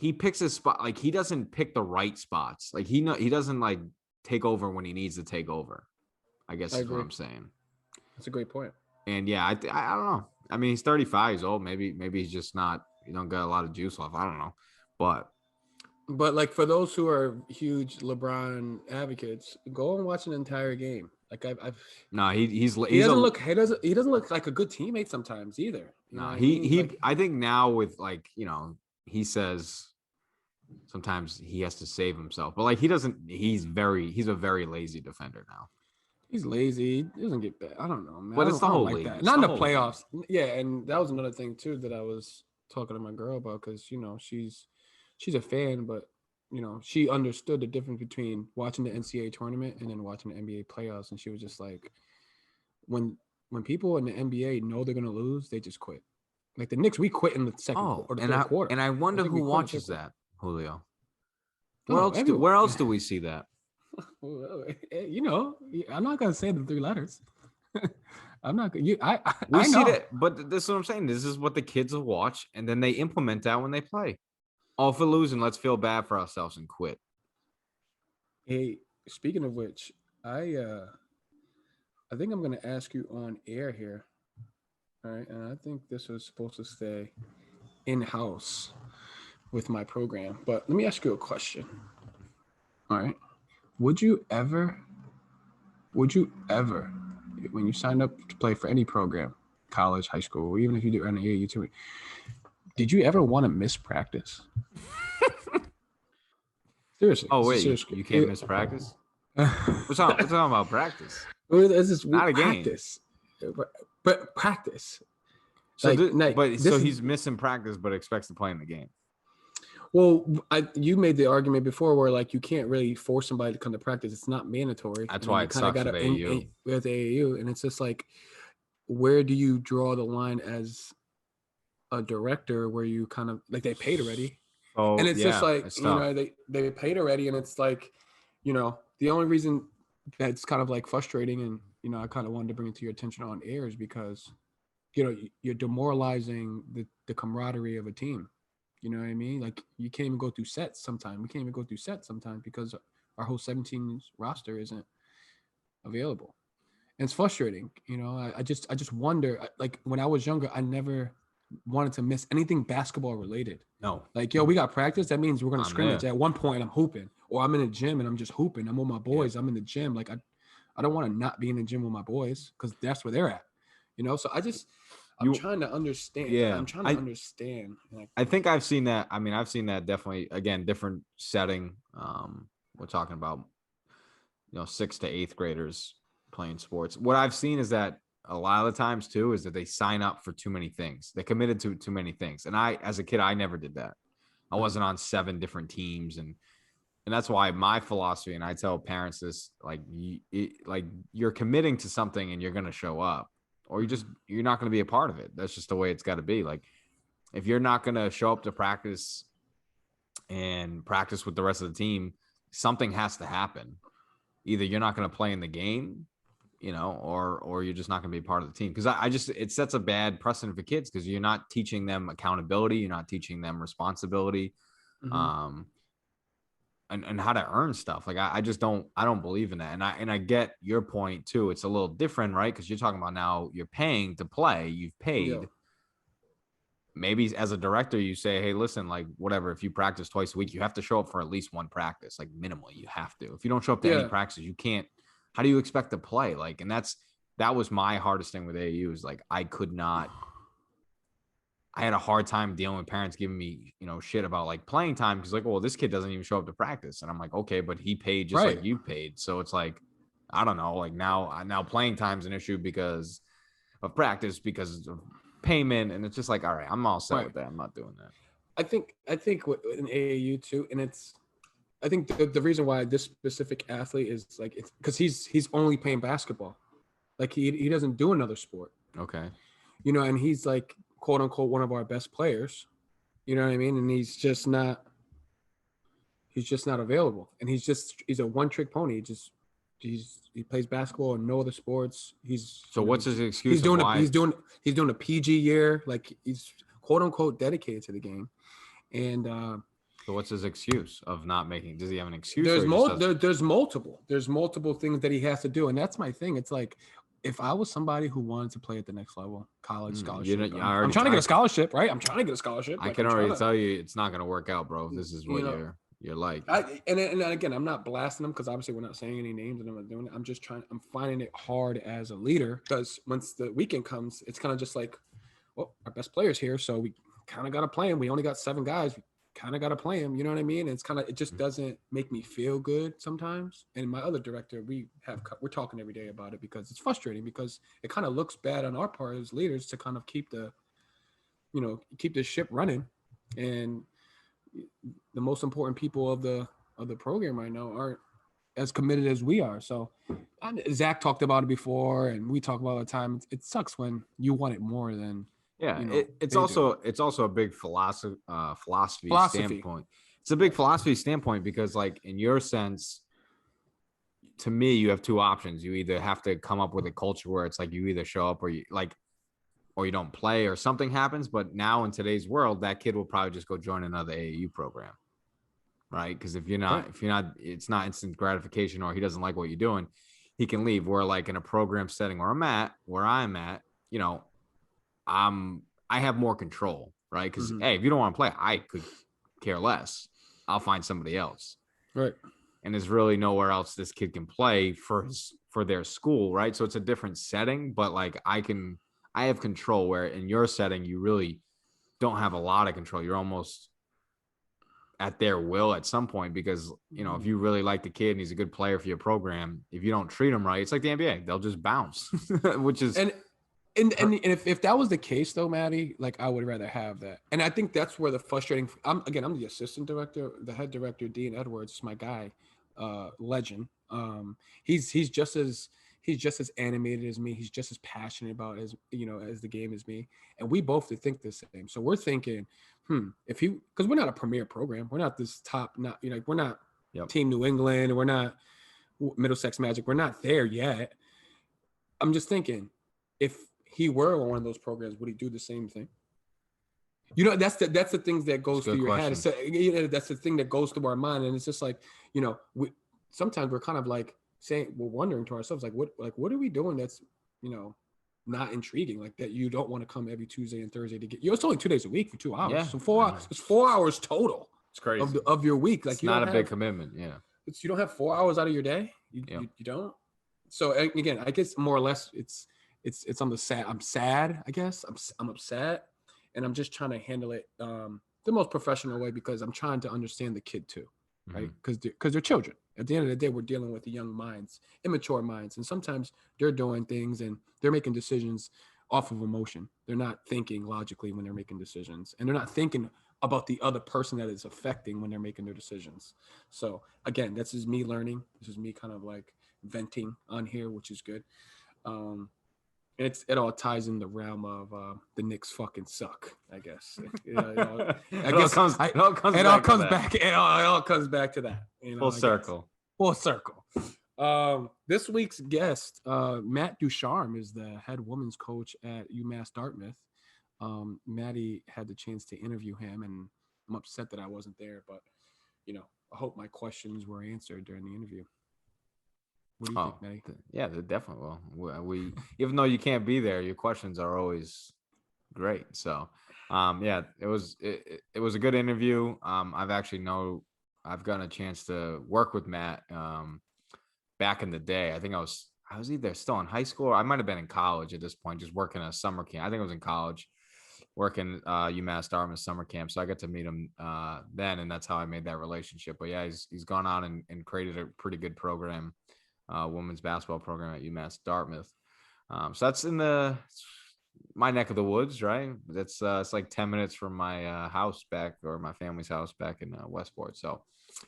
picks his spot. Like he doesn't pick the right spots. Like he doesn't like take over when he needs to take over. I guess is what I'm saying. That's a great point. And yeah, I don't know. I mean, he's 35 years old. Maybe he's just not. You don't got a lot of juice left. I don't know, but like for those who are huge LeBron advocates, go and watch an entire game. Like I've no, he doesn't look like a good teammate sometimes either. You know no, what I mean? Like, I think now with like he says sometimes he has to save himself, but like he doesn't. He's a very lazy defender now. he's lazy. He doesn't get bad. I don't know, man. But it's the whole like league. that. It's Not in the the whole league. playoffs. Yeah, and that was another thing too that I was talking to my girl about because she's a fan, but she understood the difference between watching the NCAA tournament and then watching the NBA playoffs, and she was just like, when people in the NBA know they're gonna lose, they just quit. Like the Knicks, we quit in the second or the third quarter. And I wonder think we who quit in the watches third that, Julio. Oh, Where else do we see that? I'm not gonna say the three letters. I'm not gonna. We I see know. that, but this is what I'm saying. This is what the kids will watch, and then they implement that when they play. Oh, if we're losing, let's feel bad for ourselves and quit. Hey, speaking of which, I think I'm gonna ask you on air here. All right, and I think this was supposed to stay in house with my program, but let me ask you a question. All right, would you ever, when you signed up to play for any program, college, high school, or even if you do an AAU team, did you ever want to miss practice? Seriously. Oh wait, seriously. you can't miss practice. We're talking about practice. It's just Not a game. practice. But practice. So, Like, he's missing practice, but expects to play in the game. Well, you made the argument before where like you can't really force somebody to come to practice. It's not mandatory. That's why it sucks with AAU. With AAU, and it's just like, where do you draw the line as a director where you kind of like they paid already? Oh, and it's just like they paid already, and it's like, the only reason that's kind of like frustrating, and I kind of wanted to bring it to your attention on air is because you're demoralizing the camaraderie of a team. You know what I mean? Like you can't even go through sets sometimes. We can't even go through sets sometimes because our whole 17 roster isn't available, and it's frustrating. I just wonder. Like when I was younger, I never wanted to miss anything basketball related. No. Like, we got practice. That means we're gonna scrimmage. At one point, I'm hooping, or I'm in the gym and I'm just hooping. I'm with my boys. Yeah. I'm in the gym. Like I don't want to not be in the gym with my boys because that's where they're at. So I'm trying to understand. Yeah, I'm trying to understand. Like, I think I've seen that. I mean, I've seen that definitely. Again, different setting. We're talking about 6th to 8th graders playing sports. What I've seen is that a lot of the times too is that they sign up for too many things. They committed to too many things. And as a kid, I never did that. I wasn't on 7 different teams, and that's why my philosophy, and I tell parents this, like you're committing to something and you're going to show up, or you're not going to be a part of it. That's just the way it's got to be. Like if you're not going to show up to practice and practice with the rest of the team, something has to happen. Either you're not going to play in the game, or you're just not going to be part of the team. Because it sets a bad precedent for kids because you're not teaching them accountability. You're not teaching them responsibility, and how to earn stuff. Like I don't believe in that. And I get your point too. It's a little different, right? Because you're talking about now you're paying to play. You've paid. Yeah. Maybe as a director, you say, hey, listen, like whatever, if you practice twice a week, you have to show up for at least one practice, like minimally you have to. If you don't show up to any practices, you can't. How do you expect to play? Like, and that was my hardest thing with AAU is like, I had a hard time dealing with parents giving me, shit about like playing time. Cause like, well, this kid doesn't even show up to practice. And I'm like, okay, but he paid just like you paid. So it's like, I don't know, like now playing time's an issue because of practice, because of payment. And it's just like, all right, I'm all set with that. I'm not doing that. I think in AAU too. And I think the reason why this specific athlete is like, it's because he's only playing basketball. Like he doesn't do another sport. Okay. And he's like, quote unquote, one of our best players. You know what I mean? And he's just not available. And he's a one-trick pony. He plays basketball and no other sports. What's his excuse? He's doing a PG year. Like he's quote unquote dedicated to the game. And so what's his excuse of not making? Does he have an excuse? There's multiple things that he has to do. And that's my thing. It's like, if I was somebody who wanted to play at the next level, college scholarship, I'm trying to get a scholarship, right? I'm trying to get a scholarship. I can already tell you it's not going to work out, bro. If this is what you're like. And again, I'm not blasting them because obviously we're not saying any names and I'm not doing it. I'm finding it hard as a leader because once the weekend comes, it's kind of just like, well, our best player's here, so we kind of got to play him. We only got 7 guys. We kind of got to play him. You know what I mean? And it just doesn't make me feel good sometimes. And my other director, we're talking every day about it because it's frustrating because it kind of looks bad on our part as leaders to kind of keep the ship running. And the most important people of the program right now aren't as committed as we are. So Zach talked about it before, and we talk about it all the time. It sucks when you want it more than it's also a big philosophy standpoint. It's a big philosophy standpoint because, like, in your sense, to me, you have 2 options. You either have to come up with a culture where it's like you either show up or you don't play or something happens. But now in today's world, that kid will probably just go join another AAU program, right? Because if you're not, it's not instant gratification or he doesn't like what you're doing, he can leave. Where like in a program setting where I'm at, I have more control, right? Because hey, if you don't want to play, I could care less. I'll find somebody else, right? And there's really nowhere else this kid can play for their school, right? So it's a different setting, but like I have control. Where in your setting, you really don't have a lot of control. You're almost at their will at some point because if you really like the kid and he's a good player for your program, if you don't treat him right, it's like the NBA. They'll just bounce, which is And if that was the case though, Maddie, like I would rather have that. And I think that's where the frustrating. I'm the assistant director, the head director, Dean Edwards, is my guy, legend. He's just as animated as me. He's just as passionate about as the game as me. And we both think the same. So we're thinking, because we're not a premier program, we're not this top, we're not Team New England, we're not Middlesex Magic, we're not there yet. I'm just thinking, if he were on one of those programs, would he do the same thing? That's the things that goes through your head. That's the thing that goes through our mind, and it's just like sometimes we're kind of like saying, we're wondering to ourselves, like what are we doing that's not intriguing, like that you don't want to come every Tuesday and Thursday to get. It's only 2 days a week for 2 hours, so 4 hours. It's 4 hours total. It's crazy of your week. Like it's not a big commitment. Yeah, you don't have 4 hours out of your day. You don't. So again, I guess more or less it's on the sad. I'm sad, I guess. I'm upset, and I'm just trying to handle it the most professional way because I'm trying to understand the kid too, right? Because they're children. At the end of the day, we're dealing with the young minds, immature minds, and sometimes they're doing things and they're making decisions off of emotion. They're not thinking logically when they're making decisions, and they're not thinking about the other person that is affecting when they're making their decisions. So again, this is me learning. This is me kind of like venting on here, which is good. It all ties in the realm of the Knicks fucking suck, I guess. It all comes back to that. Full circle. Full circle. This week's guest, Matt Ducharme, is the head women's coach at UMASS Dartmouth. Maddie had the chance to interview him, and I'm upset that I wasn't there, but I hope my questions were answered during the interview. What do you think, Maddie? Yeah, they definitely will. We even though you can't be there, your questions are always great. So, it was a good interview. I've gotten a chance to work with Matt back in the day. I think I was either still in high school or I might have been in college at this point, just working a summer camp. I think I was in college working UMass Dartmouth summer camp. So I got to meet him then, and that's how I made that relationship. But yeah, he's gone on and created a pretty good program. Women's basketball program at UMass Dartmouth. So that's in my neck of the woods, right? That's it's like 10 minutes from my house back, or my family's house back in Westport. So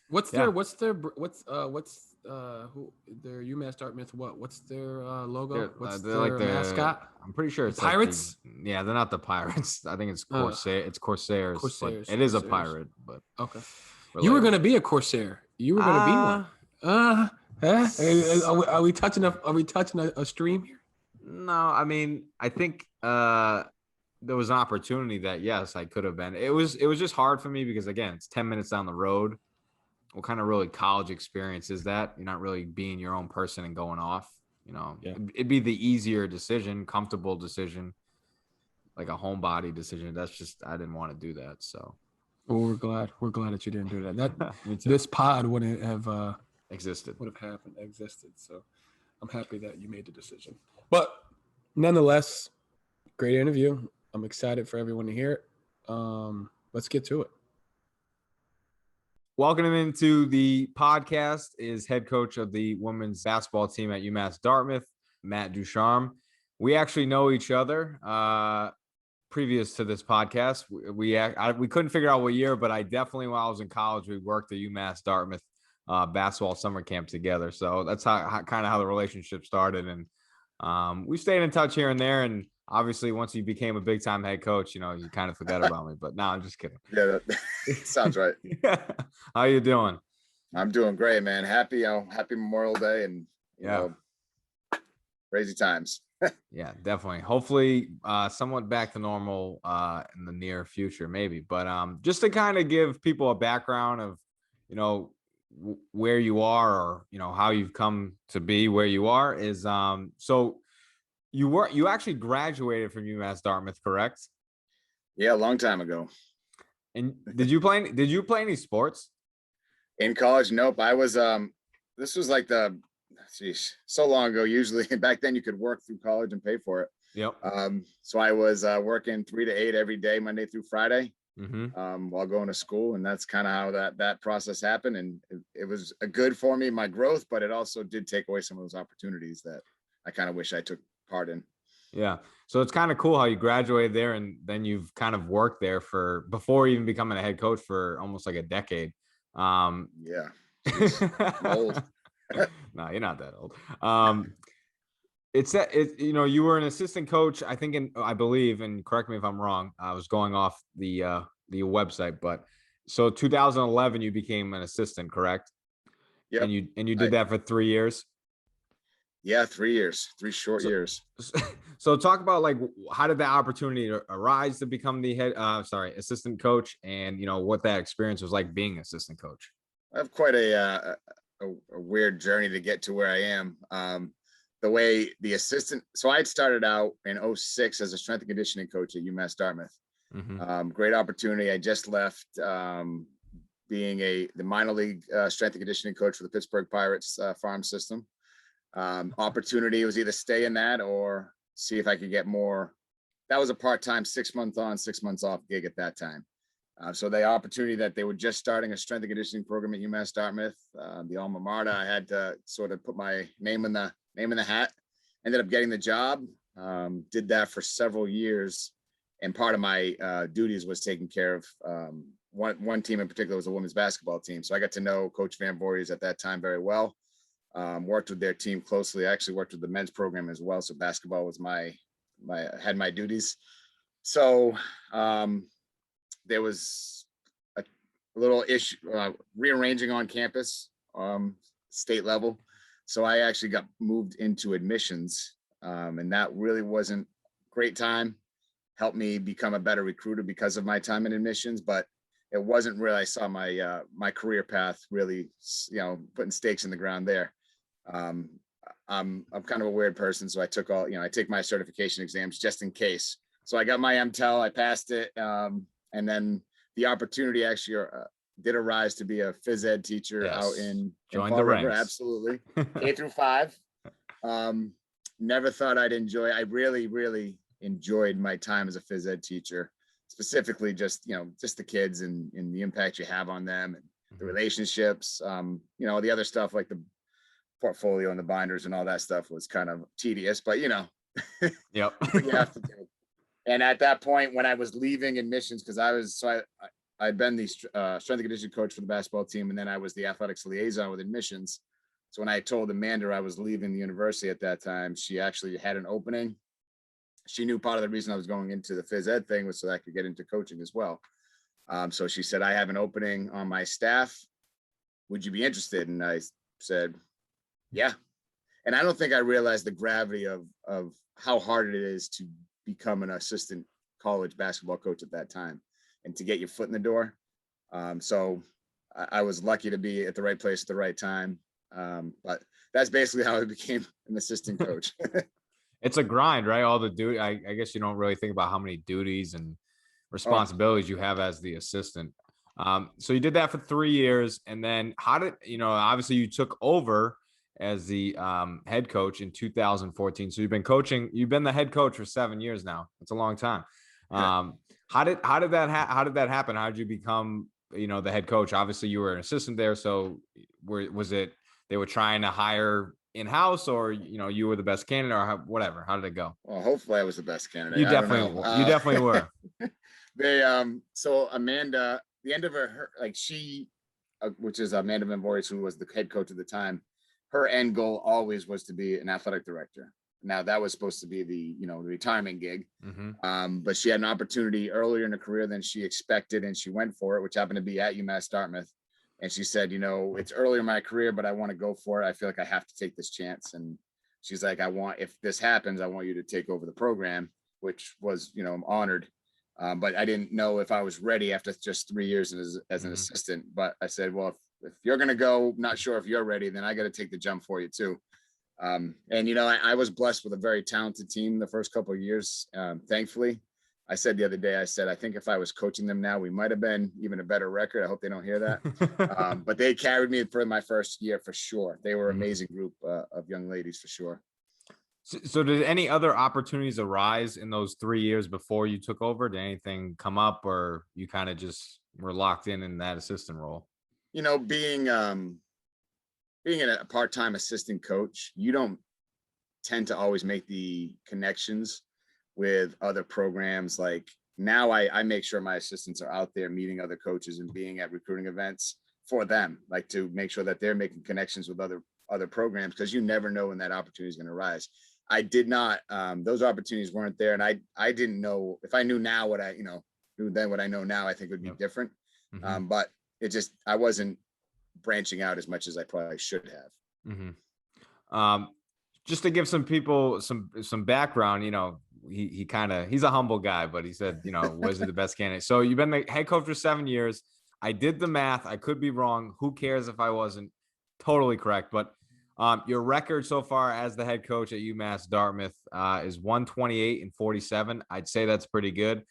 what's their UMass Dartmouth? What's their logo? What's their mascot? I'm pretty sure it's Pirates. They're not the Pirates. I think it's Corsair. It's Corsairs. Corsairs. It is a pirate, but okay. You were gonna be a Corsair. You were gonna be one. Are we touching a stream here? No, I mean, I think there was an opportunity that yes, I could have been. It was just hard for me because again, it's 10 minutes down the road. What kind of really college experience is that? You're not really being your own person and going off. Yeah. it'd be the easier decision, comfortable decision, like a homebody decision. That's just, I didn't want to do that. So Well, we're glad that you didn't do that. me too. This pod wouldn't have Existed. existed. So I'm happy that you made the decision. But nonetheless, great interview. I'm excited for everyone to hear it. Let's get to it. Welcoming him into the podcast is head coach of the women's basketball team at UMASS Dartmouth, Matt Ducharme. We actually know each other previous to this podcast. We couldn't figure out what year, but I definitely, while I was in college, we worked at UMass Dartmouth basketball summer camp together. So that's how the relationship started. And we stayed in touch here and there. And obviously, once you became a big time head coach, you kind of forget about me. But no, I'm just kidding. Yeah, that sounds right. How you doing? I'm doing great, man. Happy Memorial Day, and crazy times. Yeah, definitely. Hopefully, somewhat back to normal in the near future, maybe. But just to kind of give people a background of, where you are, or how you've come to be where you are, is so you actually graduated from UMass Dartmouth, correct? Yeah, a long time ago. And did you play any sports In college? Nope. I was this was like so long ago. Usually back then you could work through college and pay for it. Yep. So I was working 3 to 8 every day, Monday through Friday, Mm-hmm. while going to school, and that's kind of how that process happened. And it was good for me, my growth, but it also did take away some of those opportunities that I kind of wish I took part in. Yeah. So it's kind of cool how you graduated there, and then you've kind of worked there before even becoming a head coach for almost like a decade. Yeah. Jeez, I'm old. No, you're not that old. You were an assistant coach, I believe, and correct me if I'm wrong. I was going off the website, but so 2011 you became an assistant, correct? Yeah. And you did that for 3 years. Yeah, 3 years, 3 short years. So talk about, like, how did that opportunity arise to become the assistant coach, and what that experience was like being assistant coach. I have quite a weird journey to get to where I am. The way the assistant, so I had started out in 2006 as a strength and conditioning coach at UMass Dartmouth. Mm-hmm. Great opportunity. I just left being the minor league strength and conditioning coach for the Pittsburgh Pirates farm system. Opportunity was either stay in that or see if I could get more. That was a part-time 6 month on, 6 months off gig at that time. So the opportunity that they were just starting a strength and conditioning program at UMass Dartmouth, the alma mater, I had to sort of put my name in the hat. Ended up getting the job. Did that for several years, and part of my duties was taking care of one team in particular. Was a women's basketball team. So I got to know Coach Van Voorhees at that time very well. Worked with their team closely. I actually worked with the men's program as well. So basketball was had my duties. So there was a little issue rearranging on campus, state level. So I actually got moved into admissions, and that really wasn't a great time. Helped me become a better recruiter because of my time in admissions, but it wasn't really, I saw my career path really, putting stakes in the ground there. I'm kind of a weird person, so I took I take my certification exams just in case. So I got my MTEL, I passed it, and then the opportunity actually did arise to be a phys ed teacher out in Join Fall the River. ranks. Absolutely. K through 5. Never thought I'd enjoy. I really, really enjoyed my time as a phys ed teacher, specifically just the kids and the impact you have on them and the relationships. The other stuff like the portfolio and the binders and all that stuff was kind of tedious, but Yep. you have to do. And at that point, when I was leaving admissions, because I'd been the strength and conditioning coach for the basketball team, and then I was the athletics liaison with admissions. So when I told Amanda I was leaving the university at that time, she actually had an opening. She knew part of the reason I was going into the phys ed thing was so that I could get into coaching as well. So she said, I have an opening on my staff. Would you be interested? And I said, yeah. And I don't think I realized the gravity of how hard it is to become an assistant college basketball coach at that time and to get your foot in the door. So I was lucky to be at the right place at the right time. But that's basically how I became an assistant coach. It's a grind, right? All the duty. I guess you don't really think about how many duties and responsibilities you have as the assistant. So you did that for 3 years, and then how did obviously you took over as the head coach in 2014. So you've been the head coach for 7 years now. It's a long time. How did that happen? How did you become the head coach? Obviously you were an assistant there, so was it they were trying to hire in-house, or you were the best candidate, or whatever? How did it go? Well, hopefully I was the best candidate. You definitely were. So Amanda, the end of her like she which is Amanda Memboris, who was the head coach at the time, her end goal always was to be an athletic director. Now that was supposed to be the the retirement gig, but she had an opportunity earlier in her career than she expected, and she went for it, which happened to be at UMass Dartmouth. And she said, it's earlier in my career, but I want to go for it. I feel like I have to take this chance. And she's like, if this happens, I want you to take over the program, which was, I'm honored. But I didn't know if I was ready after just 3 years as an assistant. But I said, well, if you're going to go, not sure if you're ready, then I got to take the jump for you too. And, I was blessed with a very talented team the first couple of years. Thankfully, I said the other day, I think if I was coaching them now, we might've been even a better record. I hope they don't hear that. But they carried me for my first year for sure. They were an amazing group of young ladies for sure. So did any other opportunities arise in those 3 years before you took over? Did anything come up, or you kind of just were locked in that assistant role? Being a part-time assistant coach, you don't tend to always make the connections with other programs. Like now I make sure my assistants are out there meeting other coaches and being at recruiting events for them, like to make sure that they're making connections with other programs, because you never know when that opportunity is going to rise. I did not, those opportunities weren't there. And I didn't know, if I knew now what I, knew then what I know now, I think would be different. But I wasn't branching out as much as I probably should have. Just to give some people some background, he's a humble guy, but he said, was he the best candidate? So you've been the head coach for 7 years. I did the math. I could be wrong. Who cares if I wasn't totally correct? But your record so far as the head coach at UMass Dartmouth is 128-47. I'd say that's pretty good.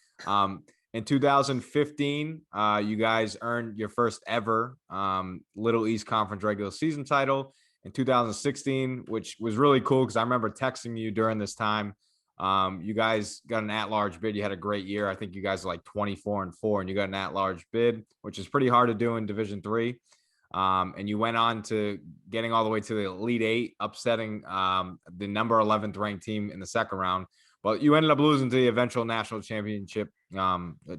In 2015, you guys earned your first ever Little East Conference regular season title. In 2016, which was really cool because I remember texting you during this time. You guys got an at-large bid. You had a great year. I think you guys are like 24-4, and you got an at-large bid, which is pretty hard to do in Division III. And you went on to getting all the way to the Elite Eight, upsetting the number 11th ranked team in the second round. But you ended up losing to the eventual national championship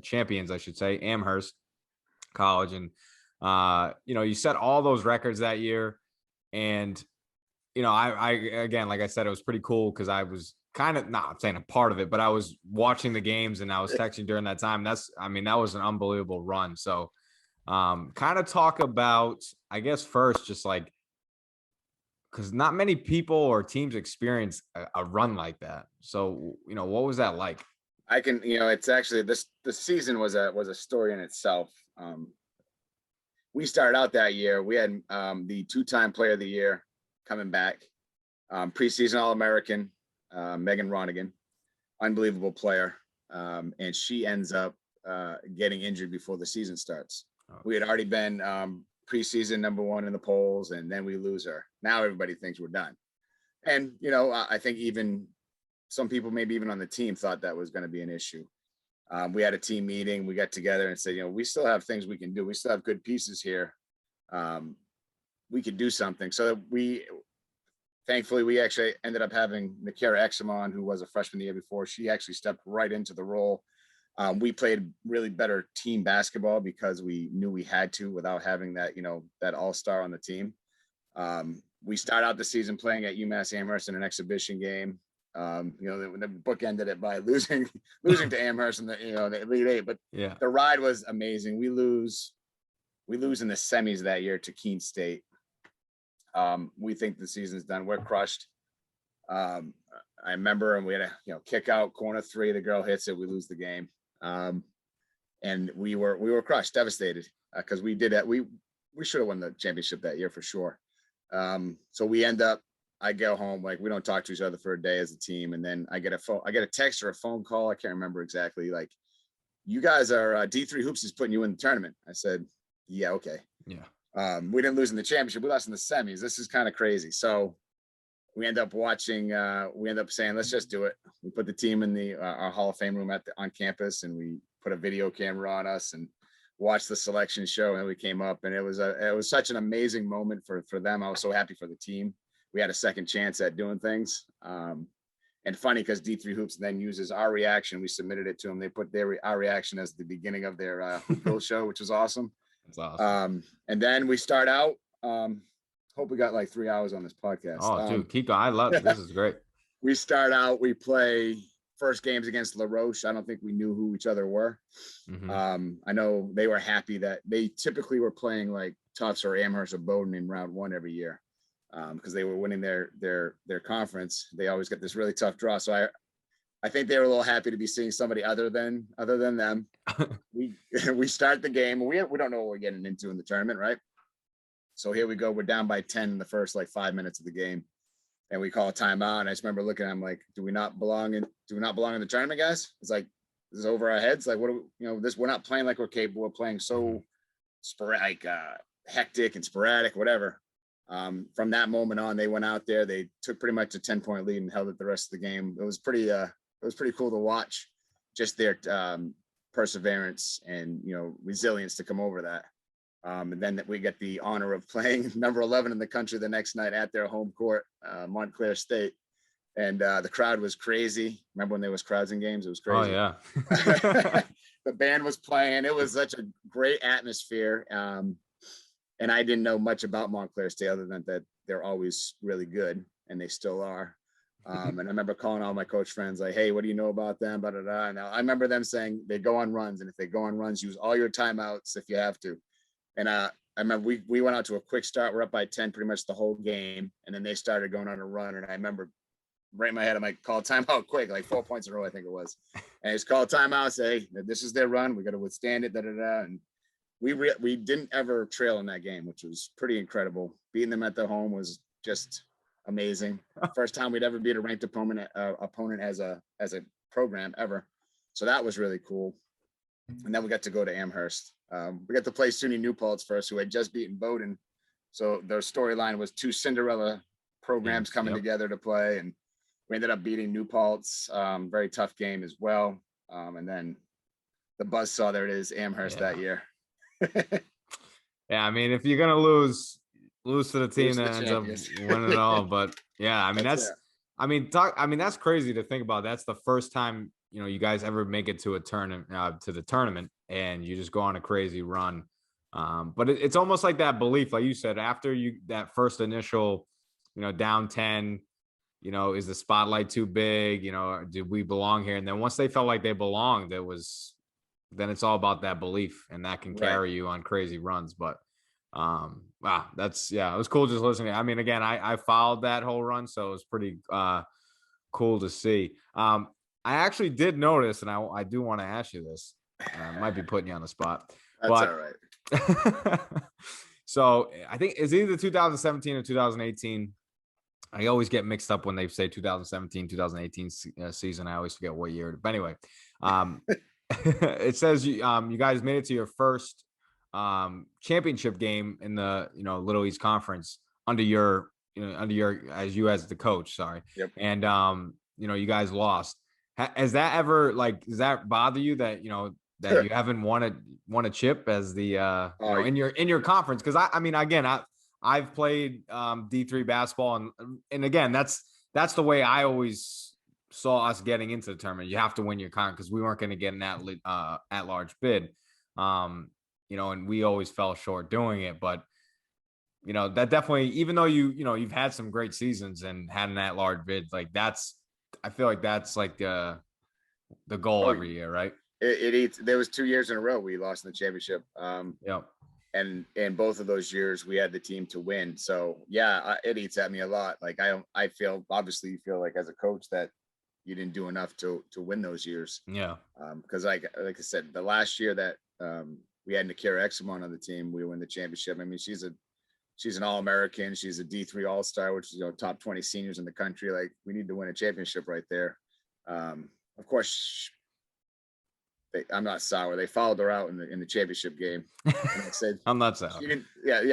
champions, I should say, Amherst College. And, you set all those records that year. And, I again, like I said, it was pretty cool because I was kind of not saying a part of it, but I was watching the games and I was texting during that time. That was an unbelievable run. So kind of talk about, I guess, first, just like, because not many people or teams experience a run like that. So, what was that like? I can, it's actually the season was a story in itself. We started out that year. We had the 2-time player of the year coming back, preseason All-American, Megan Ronigan, unbelievable player. And she ends up getting injured before the season starts. We had already been preseason number 1 in the polls, and then we lose her. Now everybody thinks we're done. And, I think even some people, maybe even on the team, thought that was going to be an issue. We had a team meeting. We got together and said, we still have things we can do. We still have good pieces here. We could do something. So thankfully, we actually ended up having Nakira Examon, who was a freshman the year before. She actually stepped right into the role. We played really better team basketball because we knew we had to without having that, that all-star on the team. We start out the season playing at UMass Amherst in an exhibition game. The book ended it by losing to Amherst in the Elite Eight, but yeah, the ride was amazing. We lose in the semis that year to Keene State. We think the season's done. We're crushed. I remember, and we had a kick out corner 3. The girl hits it. We lose the game. And we were crushed, devastated, because we did it. We should have won the championship that year for sure. So I go home, like we don't talk to each other for a day as a team. And then I get a text or a phone call. I can't remember exactly. Like, you guys are D3 Hoops is putting you in the tournament. I said, yeah, okay. Yeah. We didn't lose in the championship. We lost in the semis. This is kind of crazy. So we end up saying, let's just do it. We put the team in our Hall of Fame room on campus, and we put a video camera on us and watched the selection show. And we came up, and it was such an amazing moment for them. I was so happy for the team. We had a second chance at doing things. And funny, because D3 Hoops then uses our reaction. We submitted it to them. They put our reaction as the beginning of their Hoop show, which was awesome. That's awesome. And then we start out. Hope we got like 3 hours on this podcast. Oh, dude, keep going. I love it. This is great. We start out. We play first games against La Roche. I don't think we knew who each other were. Mm-hmm. I know they were happy that they typically were playing like Tufts or Amherst or Bowdoin in round one every year. Because they were winning their conference. They always get this really tough draw. So I think they were a little happy to be seeing somebody other than them. We start the game. We don't know what we're getting into in the tournament, right? So here we go. We're down by 10 in the first like 5 minutes of the game, and we call a timeout. And I just remember looking at him like, do we not belong in the tournament, guys? It's like, this is over our heads. Like, what do we, we're not playing like we're capable. We're playing so sporadic, hectic and sporadic, whatever. From that moment on, they went out there. They took pretty much a 10-point lead and held it the rest of the game. It was pretty cool to watch, just their perseverance and resilience to come over that. And then we get the honor of playing number 11 in the country the next night at their home court, Montclair State, and the crowd was crazy. Remember when there was crowds in games? It was crazy. Oh yeah. The band was playing. It was such a great atmosphere. And I didn't know much about Montclair State other than that they're always really good, and they still are. And I remember calling all my coach friends like, hey, what do you know about them? Blah, blah, blah. And I remember them saying they go on runs, and if they go on runs, use all your timeouts if you have to. And I remember we went out to a quick start. We're up by 10 pretty much the whole game, and then they started going on a run. And I remember right in my head, I'm like, call timeout quick, like 4 points in a row, I think it was. And it's called timeout, say, this is their run. We got to withstand it, And we didn't ever trail in that game, which was pretty incredible. Beating them at the home was just amazing. First time we'd ever beat a ranked opponent as a program ever. So that was really cool. And then we got to go to Amherst. We got to play SUNY New Paltz first, who had just beaten Bowdoin. So their storyline was two Cinderella programs coming together to play. And we ended up beating New Paltz. Very tough game as well. And then the buzzsaw, there it is, Amherst that year. Yeah, I mean, if you're gonna lose to the team that ends up winning it all, but yeah, I mean that's crazy to think about. That's the first time you guys ever make it to a tournament, and you just go on a crazy run. But it's almost like that belief, like you said, after that first initial, down 10, is the spotlight too big? Did we belong here? And then once they felt like they belonged, then it's all about that belief, and that can carry you on crazy runs. But wow, it was cool just listening. I mean, again, I followed that whole run, so it was pretty cool to see. I actually did notice, and I do want to ask you this. I might be putting you on the spot. That's all right. So I think it's either 2017 or 2018. I always get mixed up when they say 2017, 2018 season. I always forget what year. But anyway, it says you guys made it to your first championship game in the Little East Conference under your as the coach. Sorry. Yep. And you guys lost. Has that ever does that bother you that that you haven't won a chip as the in your conference? Because I mean, again, I've played D3 basketball, and again, that's the way I always saw us getting into the tournament. You have to win your con, because we weren't going to get an at large bid, and we always fell short doing it. But that definitely, even though you've had some great seasons and had an at large bid, I feel like that's like the goal every year, right? There was 2 years in a row we lost in the championship. Yep. And in both of those years we had the team to win. So yeah, it eats at me a lot. Like I feel, obviously you feel like as a coach that you didn't do enough to win those years. Yeah. Because like I said, the last year that we had Nakira Examon on the team, we won the championship. I mean, she's she's an All-American. She's a D3 All-Star, which is, top 20 seniors in the country. Like, we need to win a championship right there. Of course, I'm not sour. They followed her out in the championship game. And I said, I'm not sour. Yep.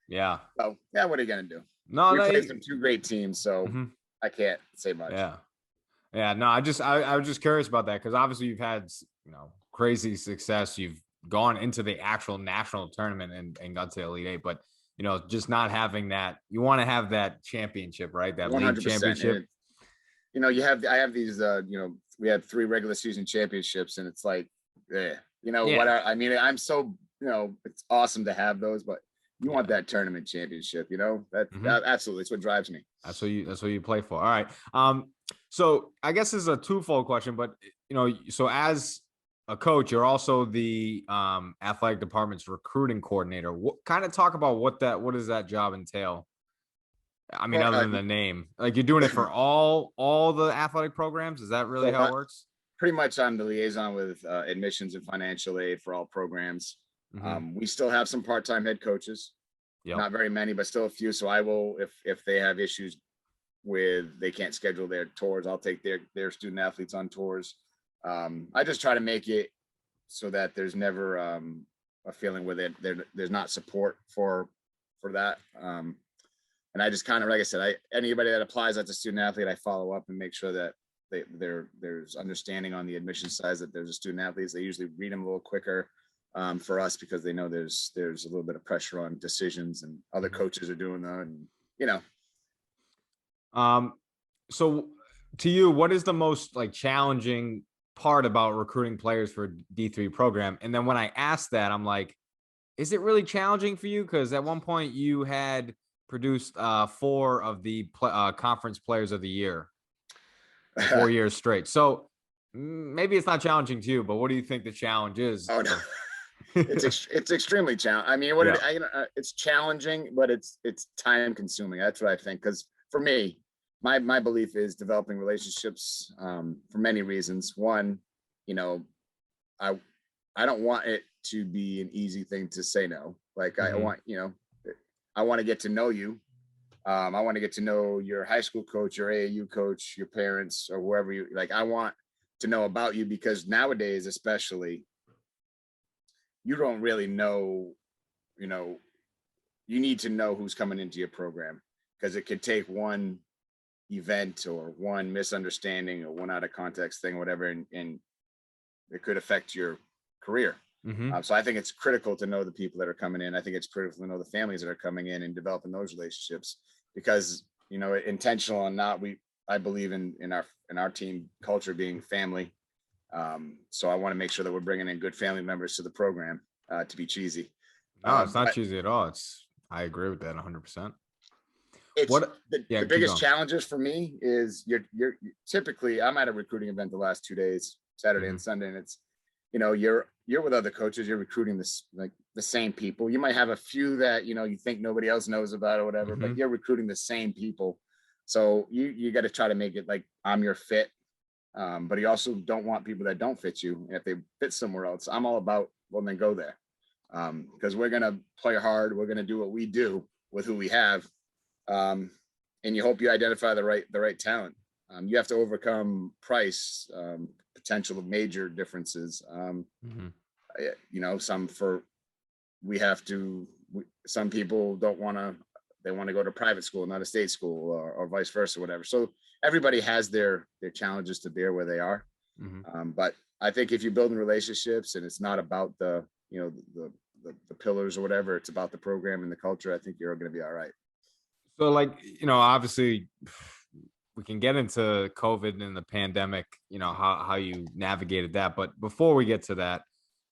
Yeah. So yeah, what are you gonna do? No, we played some two great teams, so I can't say much. Yeah. No, I was just curious about that because obviously you've had crazy success. You've gone into the actual national tournament and got to Elite Eight, but just not having that. You want to have that championship, right? That 100%. League championship. I have these. We had 3 regular season championships, and it's like, I mean, I'm so it's awesome to have those, but you want that tournament championship, that absolutely, it's what drives me. That's what you play for. All right. So I guess this is a twofold question, but so as a coach, you're also the athletic department's recruiting coordinator. Kind of talk about what does that job entail? I mean, other than the name, like you're doing it for all the athletic programs. Is that really how it works? Pretty much, I'm the liaison with admissions and financial aid for all programs. We still have some part-time head coaches, not very many, but still a few. So I will, if they have issues with they can't schedule their tours, I'll take their student athletes on tours. I just try to make it so that there's never a feeling with it. There's not support for that. And I just kind of, like I said, anybody that applies as a student athlete, I follow up and make sure that there's understanding on the admission side that there's a student athletes. They usually read them a little quicker for us because they know there's a little bit of pressure on decisions, and other coaches are doing that, and So to you, what is the most challenging part about recruiting players for a D3 program? And then when I asked that, I'm like, is it really challenging for you? Because at one point you had produced 4 of the conference players of the year, 4 years straight. So maybe it's not challenging to you, but what do you think the challenge is? Oh no, it's extremely challenging. I mean, it's challenging, but it's time consuming. That's what I think. Because for me, my belief is developing relationships for many reasons. One, I don't want it to be an easy thing to say no. I want to get to know you. I want to get to know your high school coach, your AAU coach, your parents, or whoever you like. I want to know about you because nowadays, especially, you don't really know, you need to know who's coming into your program, because it could take one event or one misunderstanding or one out of context thing, whatever, and it could affect your career. So I think it's critical to know the people that are coming in. I think it's critical to know the families that are coming in and developing those relationships, because intentional or not, I believe in our team culture being family. So I want to make sure that we're bringing in good family members to the program. To be cheesy, no, it's not cheesy at all. I agree with that 100%. The biggest challenges for me is you're typically, I'm at a recruiting event the last 2 days, Saturday and Sunday, and it's you're with other coaches, you're recruiting the same people. You might have a few that you think nobody else knows about or whatever, but you're recruiting the same people. So you got to try to make it like I'm your fit, but you also don't want people that don't fit you. And if they fit somewhere else, I'm all about, well, then go there, because we're gonna play hard. We're gonna do what we do with who we have, and you hope you identify the right talent. You have to overcome price, potential of major differences. Some people don't want to, they want to go to private school, not a state school, or vice versa, whatever. So everybody has their challenges to bear where they are. But I think if you're building relationships and it's not about the pillars or whatever, it's about the program and the culture, I think you're going to be all right. So obviously we can get into COVID and the pandemic, how you navigated that. But before we get to that,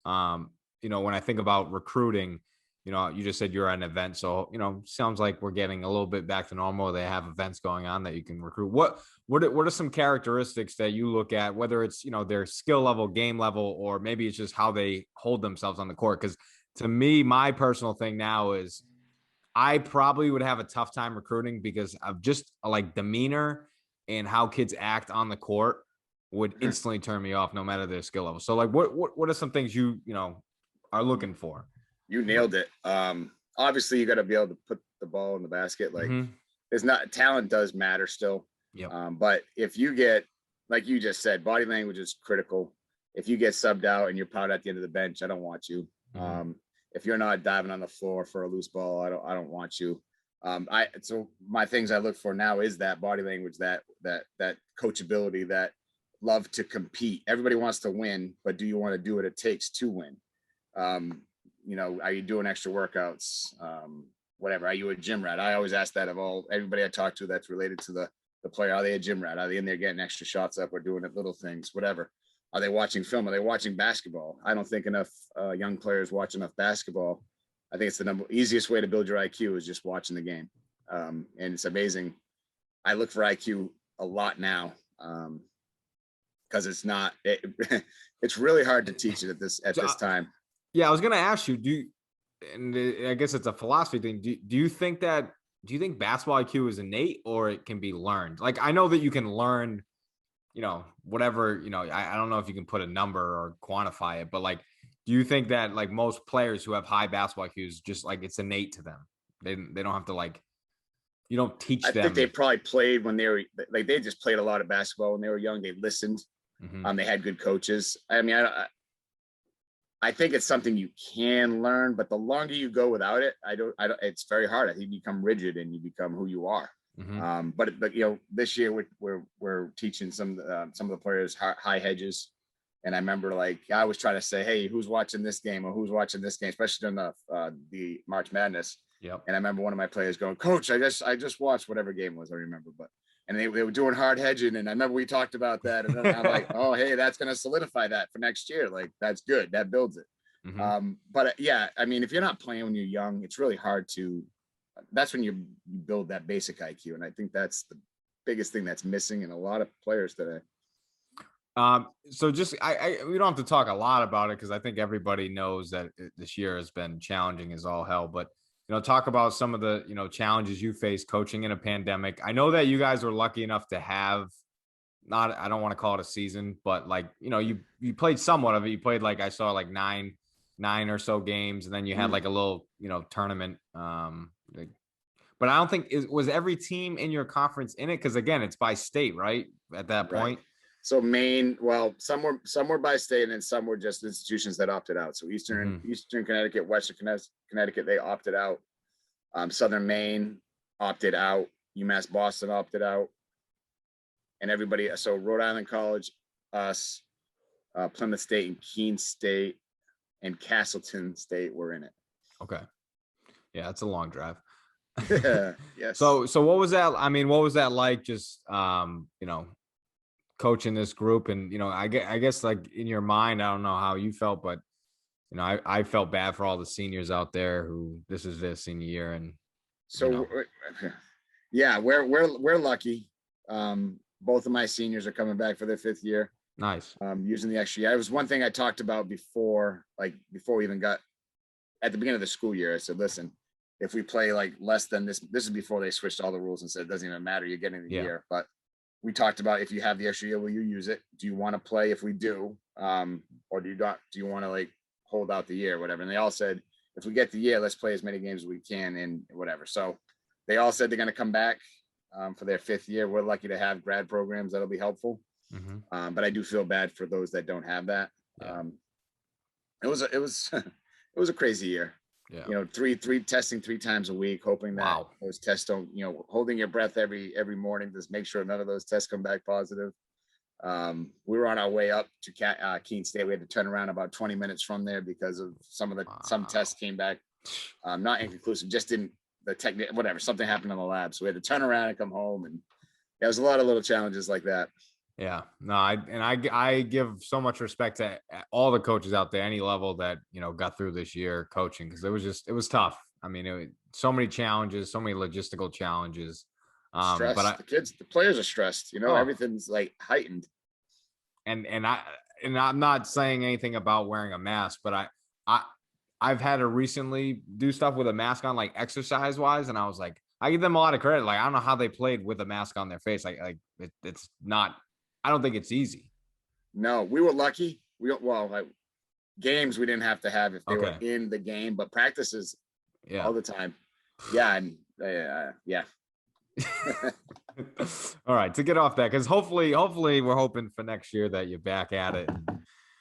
when I think about recruiting, you just said you're at an event. So, sounds like we're getting a little bit back to normal. They have events going on that you can recruit. What are some characteristics that you look at, whether it's, their skill level, game level, or maybe it's just how they hold themselves on the court? Because to me, my personal thing now is I probably would have a tough time recruiting because of just demeanor and how kids act on the court would instantly turn me off no matter their skill level. So what are some things you are looking for? You nailed it. obviously you got to be able to put the ball in the basket. Like there's not, talent does matter still. Yep. But if you get, like you just said, body language is critical. If you get subbed out and you're proud at the end of the bench, I don't want you. If you're not diving on the floor for a loose ball, I don't want you. So my things I look for now is that body language, that coachability, that love to compete. Everybody wants to win, but do you want to do what it takes to win? You know, are you doing extra workouts? Whatever. Are you a gym rat? I always ask that of everybody I talk to that's related to the player. Are they a gym rat? Are they in there getting extra shots up or doing little things, whatever? Are they watching film? Are they watching basketball? I don't think enough young players watch enough basketball. I think it's the easiest way to build your IQ is just watching the game. And it's amazing. I look for IQ a lot now because it's really hard to teach it at this time. Yeah, I was going to ask you, and I guess it's a philosophy thing. Do you think basketball IQ is innate or it can be learned? Like, I know that you can learn, you know, whatever, you know, I don't know if you can put a number or quantify it, but like, do you think that like most players who have high basketball IQs, just like it's innate to them? They don't have to like, you don't teach them. I think they probably played when they were like, they just played a lot of basketball when they were young. They listened. They had good coaches. I mean, I think it's something you can learn, but the longer you go without it, I don't, it's very hard. I think you become rigid and you become who you are. But you know, this year we're teaching some of the players high hedges. And I remember like, I was trying to say, hey, who's watching this game or who's watching this game, especially during the March Madness. Yep. And I remember one of my players going, Coach, I just watched whatever game it was, I remember, and they were doing hard hedging. And I remember we talked about that. And then I'm like, oh, hey, that's going to solidify that for next year. Like, that's good. That builds it. But yeah, I mean, if you're not playing when you're young, it's really hard that's when you build that basic IQ. And I think that's the biggest thing that's missing in a lot of players today. So just, we don't have to talk a lot about it because I think everybody knows that this year has been challenging as all hell, but you know, talk about some of the, you know, challenges you face coaching in a pandemic. I know that you guys were lucky enough to have I don't want to call it a season, but like, you know, you played somewhat of it. You played like, I saw like nine or so games, and then you had like a little, you know, tournament. But I don't think was every team in your conference in it? Because again, it's by state, right? At that point. Right. So Maine, well, some were by state, and then some were just institutions that opted out. So Eastern Connecticut, Western Connecticut, they opted out. Southern Maine opted out. UMass Boston opted out. And everybody, so Rhode Island College, us, Plymouth State and Keene State and Castleton State were in it. Okay. Yeah, that's a long drive. Yes. So what was that? I mean, what was that like? Just you know, coaching this group, and you know, I guess like in your mind, I don't know how you felt, but you know, I felt bad for all the seniors out there who this is their senior year, and so you know. Yeah, we're lucky. Both of my seniors are coming back for their 5th year. Nice. Using the extra year. It was one thing I talked about before we even got at the beginning of the school year. I said, listen, if we play like less than this is before they switched all the rules and said it doesn't even matter, you're getting the year. But we talked about, if you have the extra year, will you use it? Do you want to play if we do? Or do you want to like hold out the year or whatever? And they all said, if we get the year, let's play as many games as we can and whatever. So they all said they're going to come back for their 5th year. We're lucky to have grad programs that'll be helpful. But I do feel bad for those that don't have that. It was a crazy year. Yeah. You know, three testing 3 times a week, hoping that those tests don't, you know, holding your breath every morning to make sure none of those tests come back positive. We were on our way up to Keene State. We had to turn around about 20 minutes from there because of some tests came back not inconclusive, just didn't whatever, something happened in the lab. So we had to turn around and come home, and there was a lot of little challenges like that. Yeah, no, I give so much respect to all the coaches out there, any level that, you know, got through this year coaching, because it was tough. I mean, so many challenges, so many logistical challenges. But the players are stressed. You know, everything's like heightened. And I'm not saying anything about wearing a mask, but I've had to recently do stuff with a mask on, like exercise wise, and I was like, I give them a lot of credit. Like, I don't know how they played with a mask on their face. It's not. I don't think it's easy. No, we were lucky. Games we didn't have to have if they were in the game, but practices Yeah. all the time. Yeah, and yeah. All right, to get off that, because hopefully we're hoping for next year that you're back at it.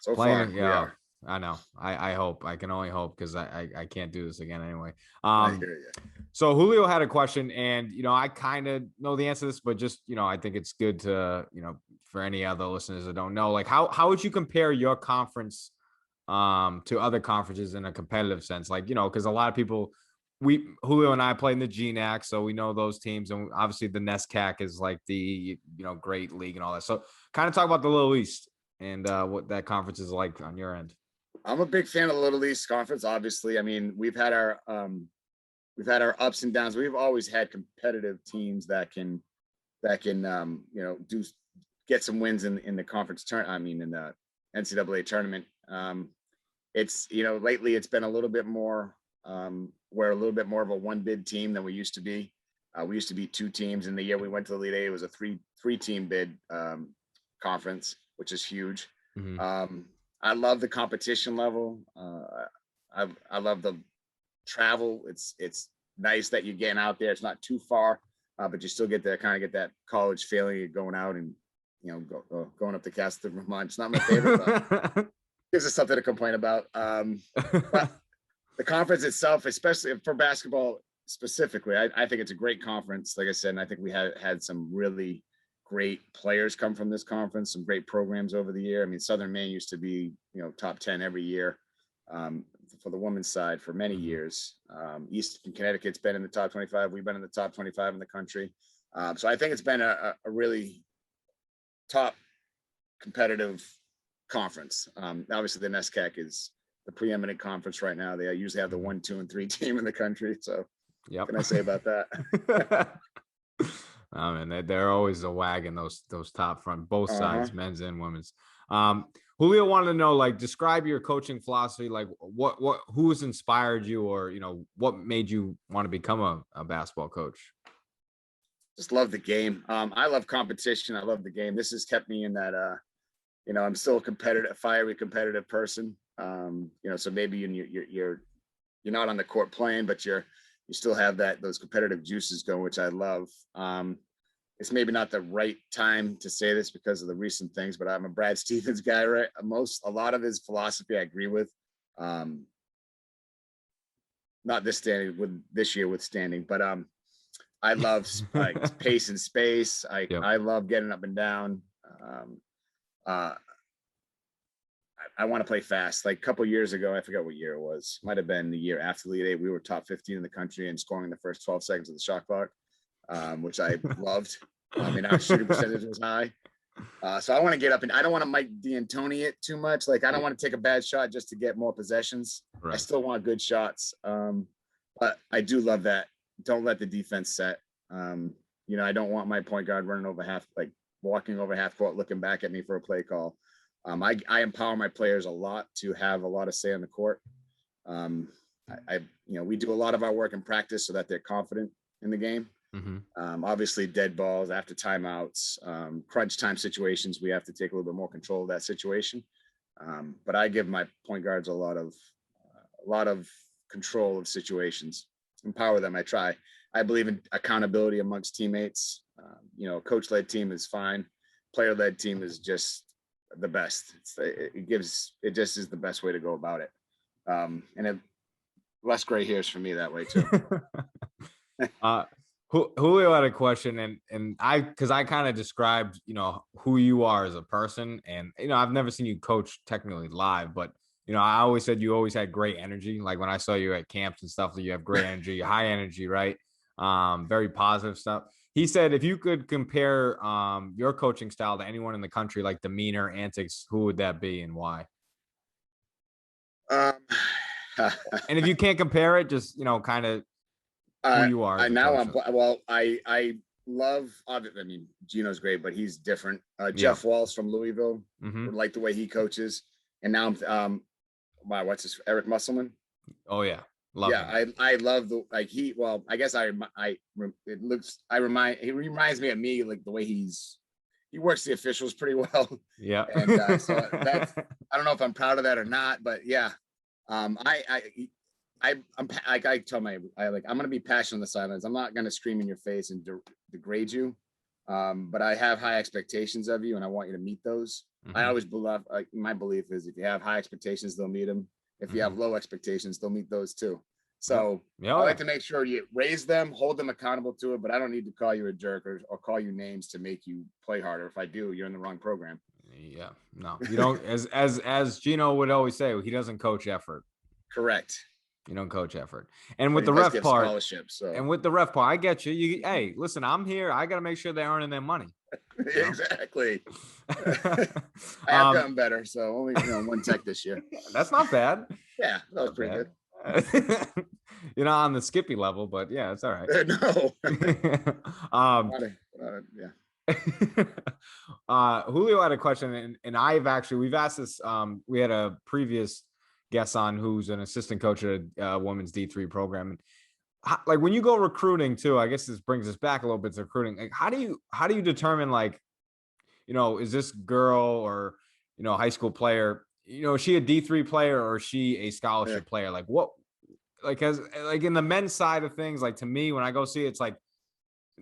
So Playing, far, we are. I know. I hope. I can only hope, because I can't do this again anyway. I hear you. So Julio had a question, and I kind of know the answer to this, but just I think it's good to for any other listeners that don't know, like how would you compare your conference to other conferences in a competitive sense, like because a lot of people, Julio and I play in the GNAC, so we know those teams, and obviously the NESCAC is like the great league and all that. So kind of talk about the Little East and what that conference is like on your end. I'm a big fan of the Little East Conference. Obviously, I mean we've had our ups and downs. We've always had competitive teams that can get some wins in the conference in the NCAA tournament. It's lately it's been a little bit more. We're a little bit more of a one bid team than we used to be. We used to be two teams. In the year we went to the Elite Eight, it was a three team bid conference, which is huge. Mm-hmm. I love the competition level. I love the travel. It's nice that you're getting out there. It's not too far, but you still get to kind of get that college feeling of going out and going up the Castle of Vermont. It's not my favorite, but gives us something to complain about. But the conference itself, especially for basketball specifically, I think it's a great conference. Like I said, and I think we had some really great players come from this conference, some great programs over the year. I mean, Southern Maine used to be, top 10 every year for the women's side for many years. Eastern Connecticut's been in the top 25. We've been in the top 25 in the country. So I think it's been a really top competitive conference. Obviously the NESCAC is the preeminent conference right now. They usually have the 1, 2, and 3 team in the country. So yep. What can I say about that? I mean, they're always a wagon, those top front, both sides, men's and women's. Julio wanted to know, like, describe your coaching philosophy. Like, who's inspired you, or what made you want to become a basketball coach? Just love the game. I love competition. I love the game. This has kept me in that. I'm still a fiery competitive person. So maybe you're not on the court playing, but you still have those competitive juices going, which I love. It's maybe not the right time to say this because of the recent things, but I'm a Brad Stevens guy, right? A lot of his philosophy I agree with. Not this year withstanding, but I love pace and space. I love getting up and down. I want to play fast. Like a couple of years ago, I forgot what year it was. Might have been the year after the Elite Eight. We were top 15 in the country and scoring the first 12 seconds of the shot clock, which I loved. Our shooting percentage was high. So I want to get up, and I don't want to Mike D'Antoni it too much. Like I don't want to take a bad shot just to get more possessions. Right. I still want good shots. But I do love that. Don't let the defense set. I don't want my point guard running over walking over half court, looking back at me for a play call. I empower my players a lot to have a lot of say on the court. We do a lot of our work in practice so that they're confident in the game. Mm-hmm. Obviously dead balls after timeouts, crunch time situations, we have to take a little bit more control of that situation. But I give my point guards a lot of control of situations, empower them. I believe in accountability amongst teammates. Coach-led team is fine. Player-led team is just the best. It just is the best way to go about it. And less gray hairs for me that way too. Julio had a question, and I kind of described, who you are as a person, and I've never seen you coach technically live, but I always said you always had great energy. Like when I saw you at camps and stuff, you have great energy, high energy, right? Very positive stuff. He said, if you could compare your coaching style to anyone in the country, like demeanor, antics, who would that be and why? And if you can't compare it, just kind of who you are. I love. Gino's great, but he's different. Jeff Walsh from Louisville, like the way he coaches. And now I'm what's his Eric Musselman? Oh yeah. Love him. I love he reminds me of me, like the way he works the officials pretty well. Yeah. And so that's, I don't know if I'm proud of that or not, but yeah. I'm like I tell I'm going to be passionate on the sidelines. I'm not going to scream in your face and degrade you, but I have high expectations of you, and I want you to meet those. I always believe, my belief is, if you have high expectations, they'll meet them. If you have low expectations, they'll meet those too. So I like to make sure you raise them, hold them accountable to it, but I don't need to call you a jerk or call you names to make you play harder. If I do, you're in the wrong program. Yeah, no, you don't. As Gino would always say, he doesn't coach effort. Correct. You don't coach effort. And with the ref part, so. and with the ref part, I get you. Hey, listen, I'm here. I got to make sure they're earning their money. Exactly. I have gotten better, so only one tech this year. That's not bad. Yeah, that was pretty good. You're not on the Skippy level, but yeah, it's all right. No. Julio had a question, and we've asked this. We had a previous guest on who's an assistant coach at a women's D3 program. Like when you go recruiting too, I guess this brings us back a little bit to recruiting. Like, how do you determine, like, is this girl or, high school player, is she a D3 player or is she a scholarship player? Like what, like, in the men's side of things, like to me, when I go see it, it's like,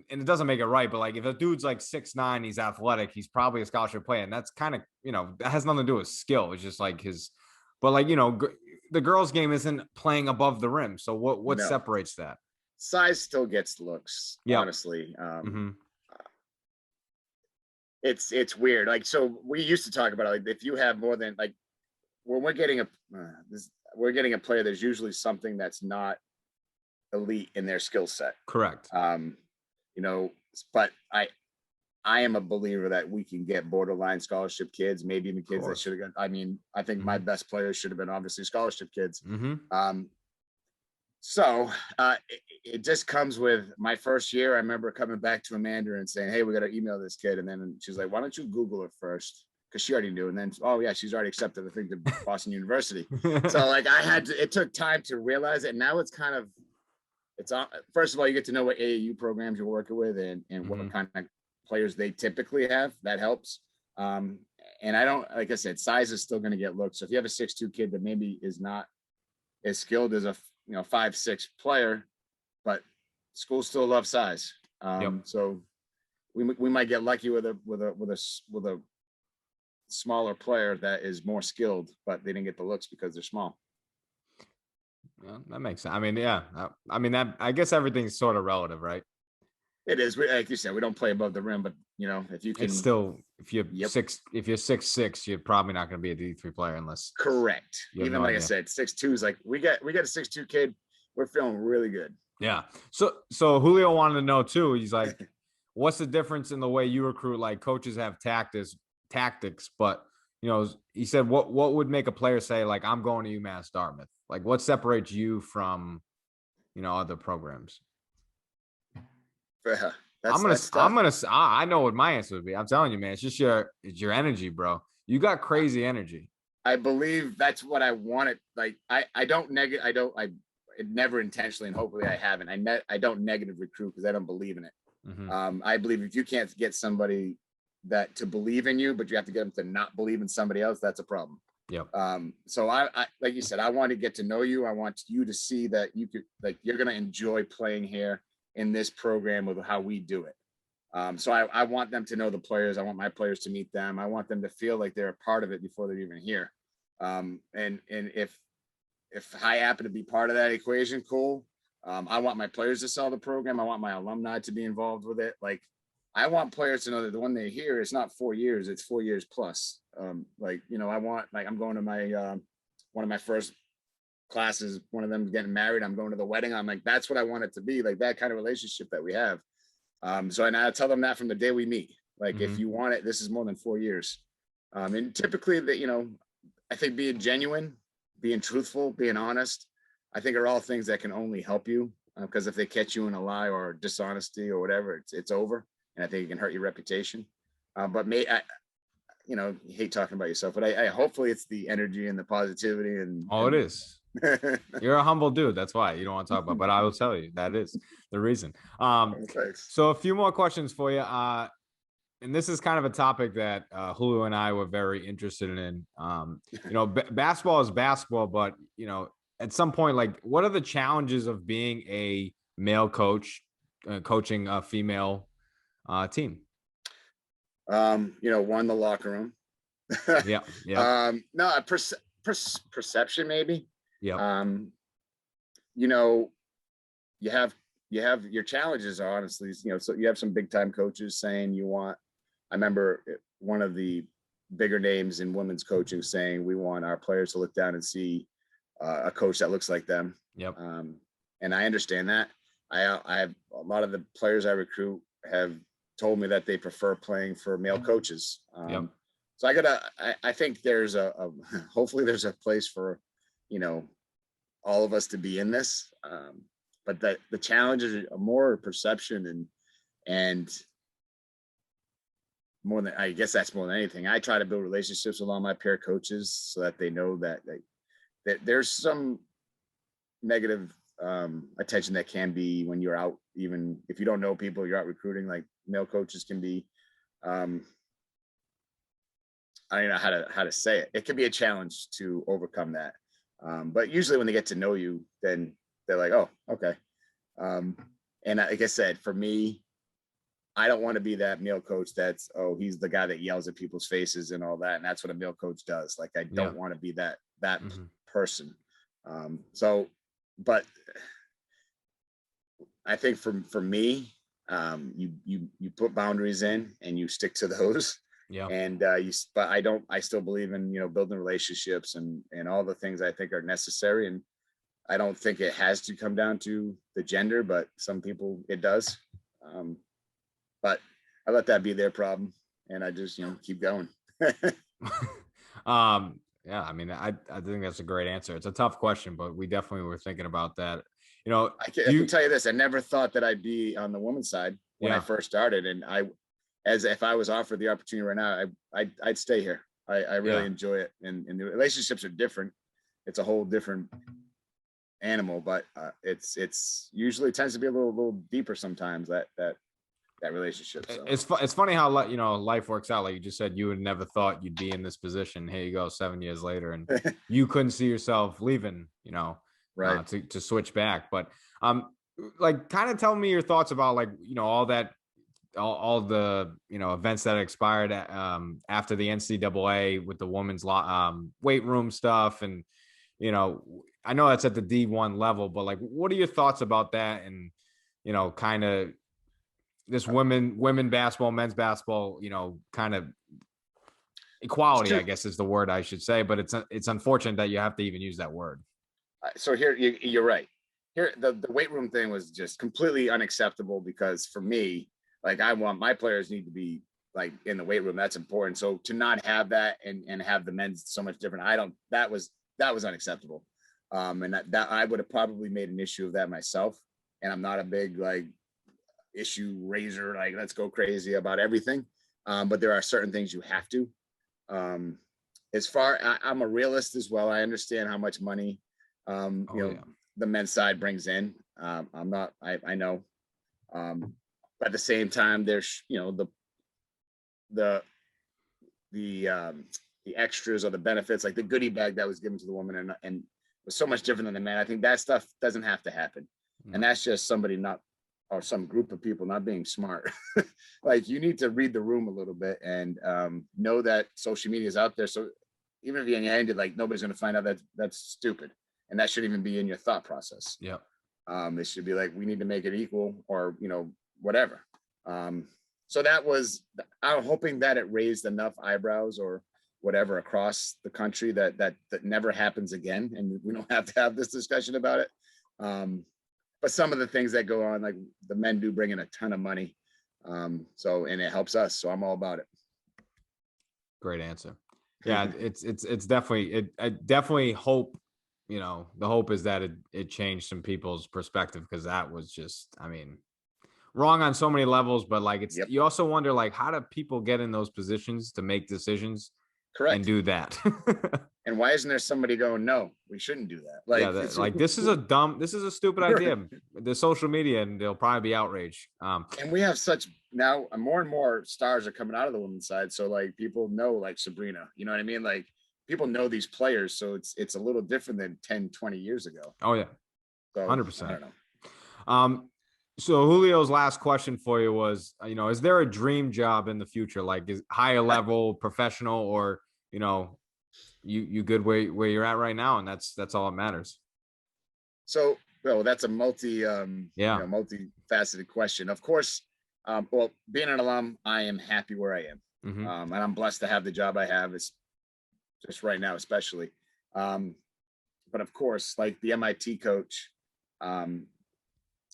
and it doesn't make it right, but like if a dude's like 6'9", he's athletic, he's probably a scholarship player. And that's kind of, that has nothing to do with skill. It's just like but like, the girls' game isn't playing above the rim. So what separates that? Size still gets looks, honestly. It's weird. Like, so we used to talk about it, like if you have more than, like, when we're getting a player, there's usually something that's not elite in their skill set. Correct. But I am a believer that we can get borderline scholarship kids, maybe even kids that should have got. I mean, I think my best players should have been obviously scholarship kids. So it just comes with my first year. I remember coming back to Amanda and saying, "Hey, we got to email this kid," and then she's like, "Why don't you Google it first?" Because she already knew. And then, oh yeah, she's already accepted the thing to Boston University. So like it took time to realize it. Now it's kind of, first of all, you get to know what AAU programs you're working with and what kind of players they typically have. That helps. And I don't, like I said, size is still going to get looked. So if you have a 6'2" kid that maybe is not as skilled as a 5'6" player, but schools still love size. So we might get lucky with a smaller player that is more skilled, but they didn't get the looks because they're small. Yeah, that makes sense. I mean, yeah. I guess everything's sort of relative, right? It is. Like you said, we don't play above the rim, but if you can, it's still, if you're 6'6", you're probably not going to be a D3 player unless. Correct. Even like I said, 6'2" is like, we got a 6'2" kid. We're feeling really good. Yeah. So Julio wanted to know too. He's like, what's the difference in the way you recruit? Like coaches have tactics, but he said, what would make a player say, like, I'm going to UMass Dartmouth? Like, what separates you from, other programs? I know what my answer would be. I'm telling you, man, it's just your energy, bro. You got crazy energy. I believe that's what I wanted. Like, I never intentionally, and hopefully I haven't. I don't negative recruit because I don't believe in it. I believe if you can't get somebody that to believe in you, but you have to get them to not believe in somebody else, that's a problem. Yep. So I like you said, I want to get to know you. I want you to see that you're going to enjoy playing here in this program with how we do it. So I want them to know the players. I want my players to meet them. I want them to feel like they're a part of it before they're even here. And if I happen to be part of that equation, cool. I want my players to sell the program. I want my alumni to be involved with it. Like, I want players to know that when they're here, it's not 4 years, it's 4 years plus. I want, like, I'm going to my, one of my first classes, one of them getting married. I'm going to the wedding. I'm like, that's what I want it to be, like that kind of relationship that we have. And I tell them that from the day we meet, like, if you want it, this is more than 4 years. And typically that, I think being genuine, being truthful, being honest, I think are all things that can only help you, because if they catch you in a lie or dishonesty or whatever, it's over. And I think it can hurt your reputation. You hate talking about yourself, but I hopefully it's the energy and the positivity and. It is. You're a humble dude. That's why you don't want to talk about, but I will tell you that is the reason. So a few more questions for you. And this is kind of a topic that Julio and I were very interested in. Basketball is basketball, but at some point, like, what are the challenges of being a male coach, coaching a female team? One, the locker room. Yeah. Yeah. No, perception maybe. Yeah. You have your challenges are honestly, so you have some big time coaches saying I remember one of the bigger names in women's coaching saying we want our players to look down and see a coach that looks like them. Yep. And I understand that. I have a lot of the players I recruit have told me that they prefer playing for male coaches. Yep. So I think there's hopefully there's a place for, all of us to be in this. But the challenges are more perception and more than, I guess that's more than anything. I try to build relationships with all my peer coaches so that they know that there's some negative attention that can be when you're out, even if you don't know people, you're out recruiting, like male coaches can be, I don't know how to say it. It can be a challenge to overcome that. But usually when they get to know you, then they're like, oh, okay. And like I said, for me, I don't want to be that male coach that's, he's the guy that yells at people's faces and all that. And that's what a male coach does. Like, I don't want to be that mm-hmm. person. But I think for me, you put boundaries in and you stick to those. Yeah. And but I still believe in, building relationships and all the things I think are necessary. And I don't think it has to come down to the gender, but some people it does. But I let that be their problem, and I just keep going. Yeah, I mean, I think that's a great answer. It's a tough question, but we definitely were thinking about that. I can tell you this: I never thought that I'd be on the women's side when I first started, and as if I was offered the opportunity right now, I'd stay here. I really enjoy it, and the relationships are different. It's a whole different animal, but it's usually tends to be a little deeper sometimes. That relationship. So. It's funny how life works out. Like you just said, you would never thought you'd be in this position. Here you go, 7 years later, and you couldn't see yourself leaving. Right. To switch back, but like, kind of tell me your thoughts about all that, all the events that expired after the NCAA with the women's weight room stuff, and I know that's at the D1 level, but like, what are your thoughts about that? And kind of this women basketball, men's basketball, kind of equality, I guess is the word I should say, but it's unfortunate that you have to even use that word. So here, you're right. Here, the weight room thing was just completely unacceptable, because for me, like, I want my players need to be like in the weight room. That's important. So to not have that and have the men's so much different, that was unacceptable. And that I would have probably made an issue of that myself. And I'm not a big issue raiser, like let's go crazy about everything. But there are certain things you have to. I'm a realist as well. I understand how much money the men's side brings in. I'm not. I know. But at the same time, there's the extras or the benefits, like the goodie bag that was given to the woman, and was so much different than the man. I think that stuff doesn't have to happen, and that's just somebody or some group of people not being smart. Like, you need to read the room a little bit and know that social media is out there. So even if you ended, like, nobody's going to find out that that's stupid, and that shouldn't even be in your thought process. Yeah. It should be like, we need to make it equal, or whatever. So I'm hoping that it raised enough eyebrows or whatever across the country that never happens again, and we don't have to have this discussion about it. But some of the things that go on, like the men do bring in a ton of money. And it helps us. So I'm all about it. Great answer. Yeah, it's definitely, I definitely hope, the hope is that it changed some people's perspective, because that was just, wrong on so many levels, but like you also wonder, like, how do people get in those positions to make decisions? Correct. And do that. And why isn't there somebody going, no, we shouldn't do that? Like, this is a stupid idea. The social media, and they'll probably be outraged. And we have now more and more stars are coming out of the women's side. So like, people know, like Sabrina, you know what I mean? Like, people know these players, so it's a little different than 10, 20 years ago. Oh yeah, So 100%. I don't know. So Julio's last question for you was, is there a dream job in the future? Like, is higher level, professional, or you good where you're at right now, and that's all that matters. So, well, that's a multifaceted question. Of course, well, being an alum, I am happy where I am, Mm-hmm. and I'm blessed to have the job I have. It's just right now, especially. But of course, like the MIT coach,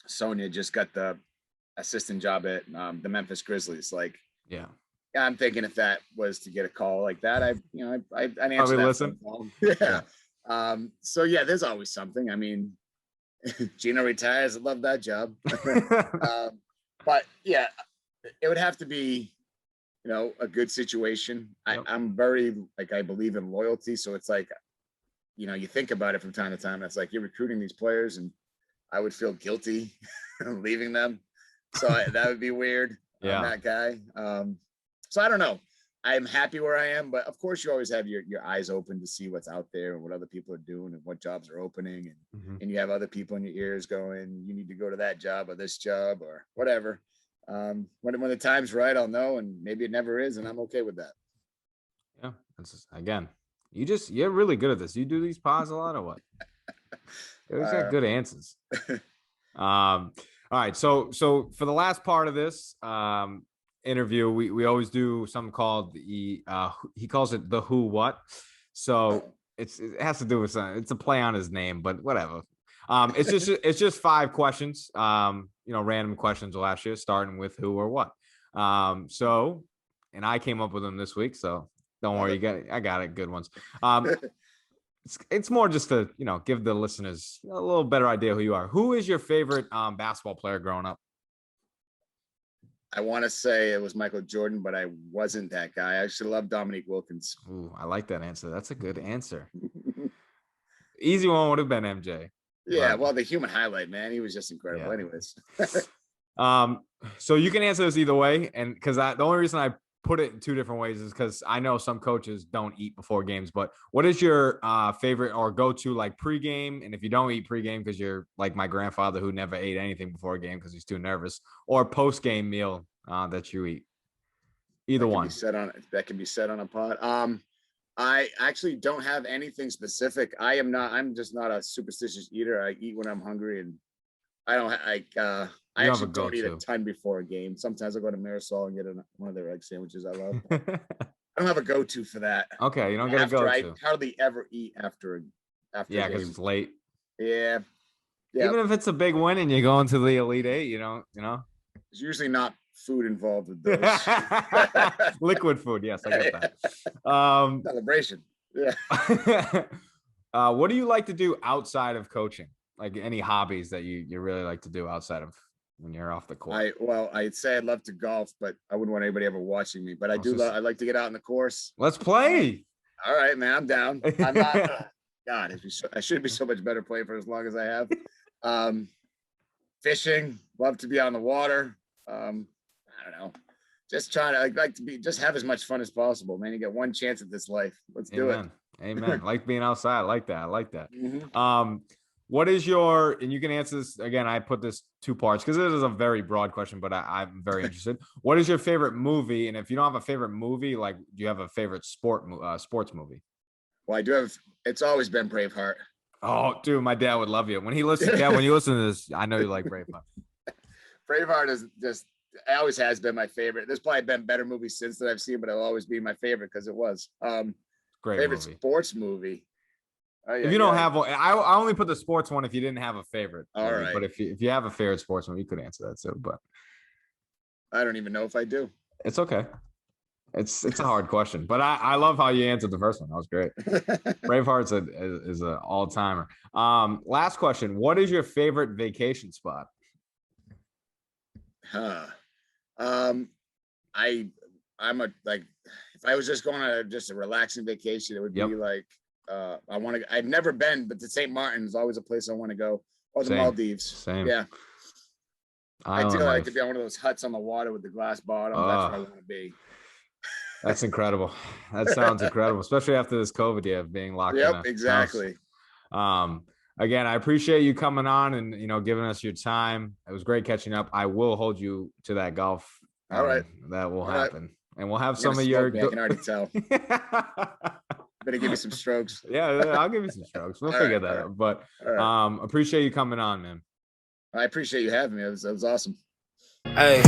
Sonia just got the assistant job at the Memphis Grizzlies. Like, Yeah. I'm thinking if that was to get a call like that, I'd answer Probably that listen. phone call. Yeah. So yeah, there's always something. I mean, Gino retires. I love that job. But yeah, it would have to be, a good situation. Yep. I'm very, I believe in loyalty. So it's like, you think about it from time to time. It's like you're recruiting these players, and I would feel guilty leaving them. So that would be weird. Yeah. I'm that guy. So I don't know. I'm happy where I am, but of course you always have your eyes open to see what's out there and what other people are doing and what jobs are opening. And you have other people in your ears going, you need to go to that job or this job or whatever. When the time's right, I'll know, and maybe it never is, and I'm okay with that. Yeah. That's just, again, you're really good at this. You do these pods a lot or what? You always got good answers. All right. So for the last part of this interview, we always do something called he calls it the who what. So it has to do with something. It's a play on his name, but whatever. It's just 5 questions. Random questions we'll ask you, starting with who or what. And I came up with them this week, so don't worry, I got it. Good ones. It's more just to, give the listeners a little better idea who you are. Who is your favorite basketball player growing up? I want to say it was Michael Jordan, but I wasn't that guy. I actually love Dominique Wilkins. Ooh, I like that answer. That's a good answer. Easy one would have been MJ. Yeah, but... well, the human highlight, man, he was just incredible. Yeah. Anyways. So you can answer this either way, and because the only reason I put it in 2 different ways is because I know some coaches don't eat before games. But what is your favorite or go-to like pregame? And if you don't eat pregame because you're like my grandfather who never ate anything before a game because he's too nervous, or post-game meal that you eat? Either one. That can be said on a pod. I actually don't have anything specific. I'm just not a superstitious eater. I eat when I'm hungry, and I actually don't eat a ton before a game. Sometimes I go to Marisol and get one of their egg sandwiches I love. I don't have a go-to for that. Okay, you don't get a go-to. I hardly ever eat after a Yeah, game. because it's late. Yeah. Even if it's a big win and you're going to the Elite Eight, you know. There's usually not food involved with those. Liquid food, yes, I get that. Celebration. Yeah. What do you like to do outside of coaching? Like any hobbies that you really like to do outside of when you're off the court? I'd say I'd love to golf, but I wouldn't want anybody ever watching me. But I like to get out on the course. Let's play. All right, man, I'm down. I'm not. God, I should be so much better playing for as long as I have. Fishing, love to be on the water. I don't know. Just trying to like to just have as much fun as possible, man. You get one chance at this life. Let's do it. Amen. Like being outside. I like that. Mm-hmm. What is your, and you can answer this again, I put this 2 parts because it is a very broad question, but I'm very interested. What is your favorite movie? And if you don't have a favorite movie, like, do you have a favorite sports movie? Well, I do have, it's always been Braveheart. Oh, dude, my dad would love you. When you listen to this, I know you like Braveheart. Braveheart is just, it always has been my favorite. There's probably been better movies since that I've seen, but it'll always be my favorite because it was. Great favorite movie. Sports movie. If you don't have one, I only put the sports one if you didn't have a favorite. All right. But if you have a favorite sports one, you could answer that too. But I don't even know if I do. It's okay. It's a hard question, but I love how you answered the first one. That was great. Braveheart's is an all timer. Last question: what is your favorite vacation spot? I'm if I was just going on a relaxing vacation, it would be like I've never been, but the St. Martin is always a place I want to go, or the Maldives. Same. Yeah. I do like to be on one of those huts on the water with the glass bottom. That's where I want to be. That's incredible. That sounds incredible, especially after this COVID year of being locked in. Yep, exactly. Again, I appreciate you coming on and, giving us your time. It was great catching up. I will hold you to that golf. All right. That will All happen. right. And we'll have You're some of gonna your. smoke me, I can already tell. Better give me some strokes. Yeah, I'll give you some strokes. We'll figure that out. But appreciate you coming on, man. I appreciate you having me. It was awesome. Hey,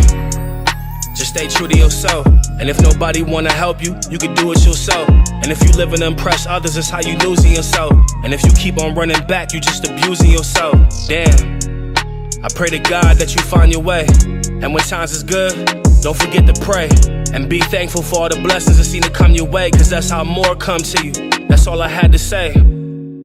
just stay true to yourself. And if nobody wanna help you, you can do it yourself. And if you live and impress others, it's how you losing yourself. And if you keep on running back, you just abusing yourself. Damn. I pray to God that you find your way. And when times is good, don't forget to pray. And be thankful for all the blessings that seem to come your way, cause that's how more come to you. That's all I had to say.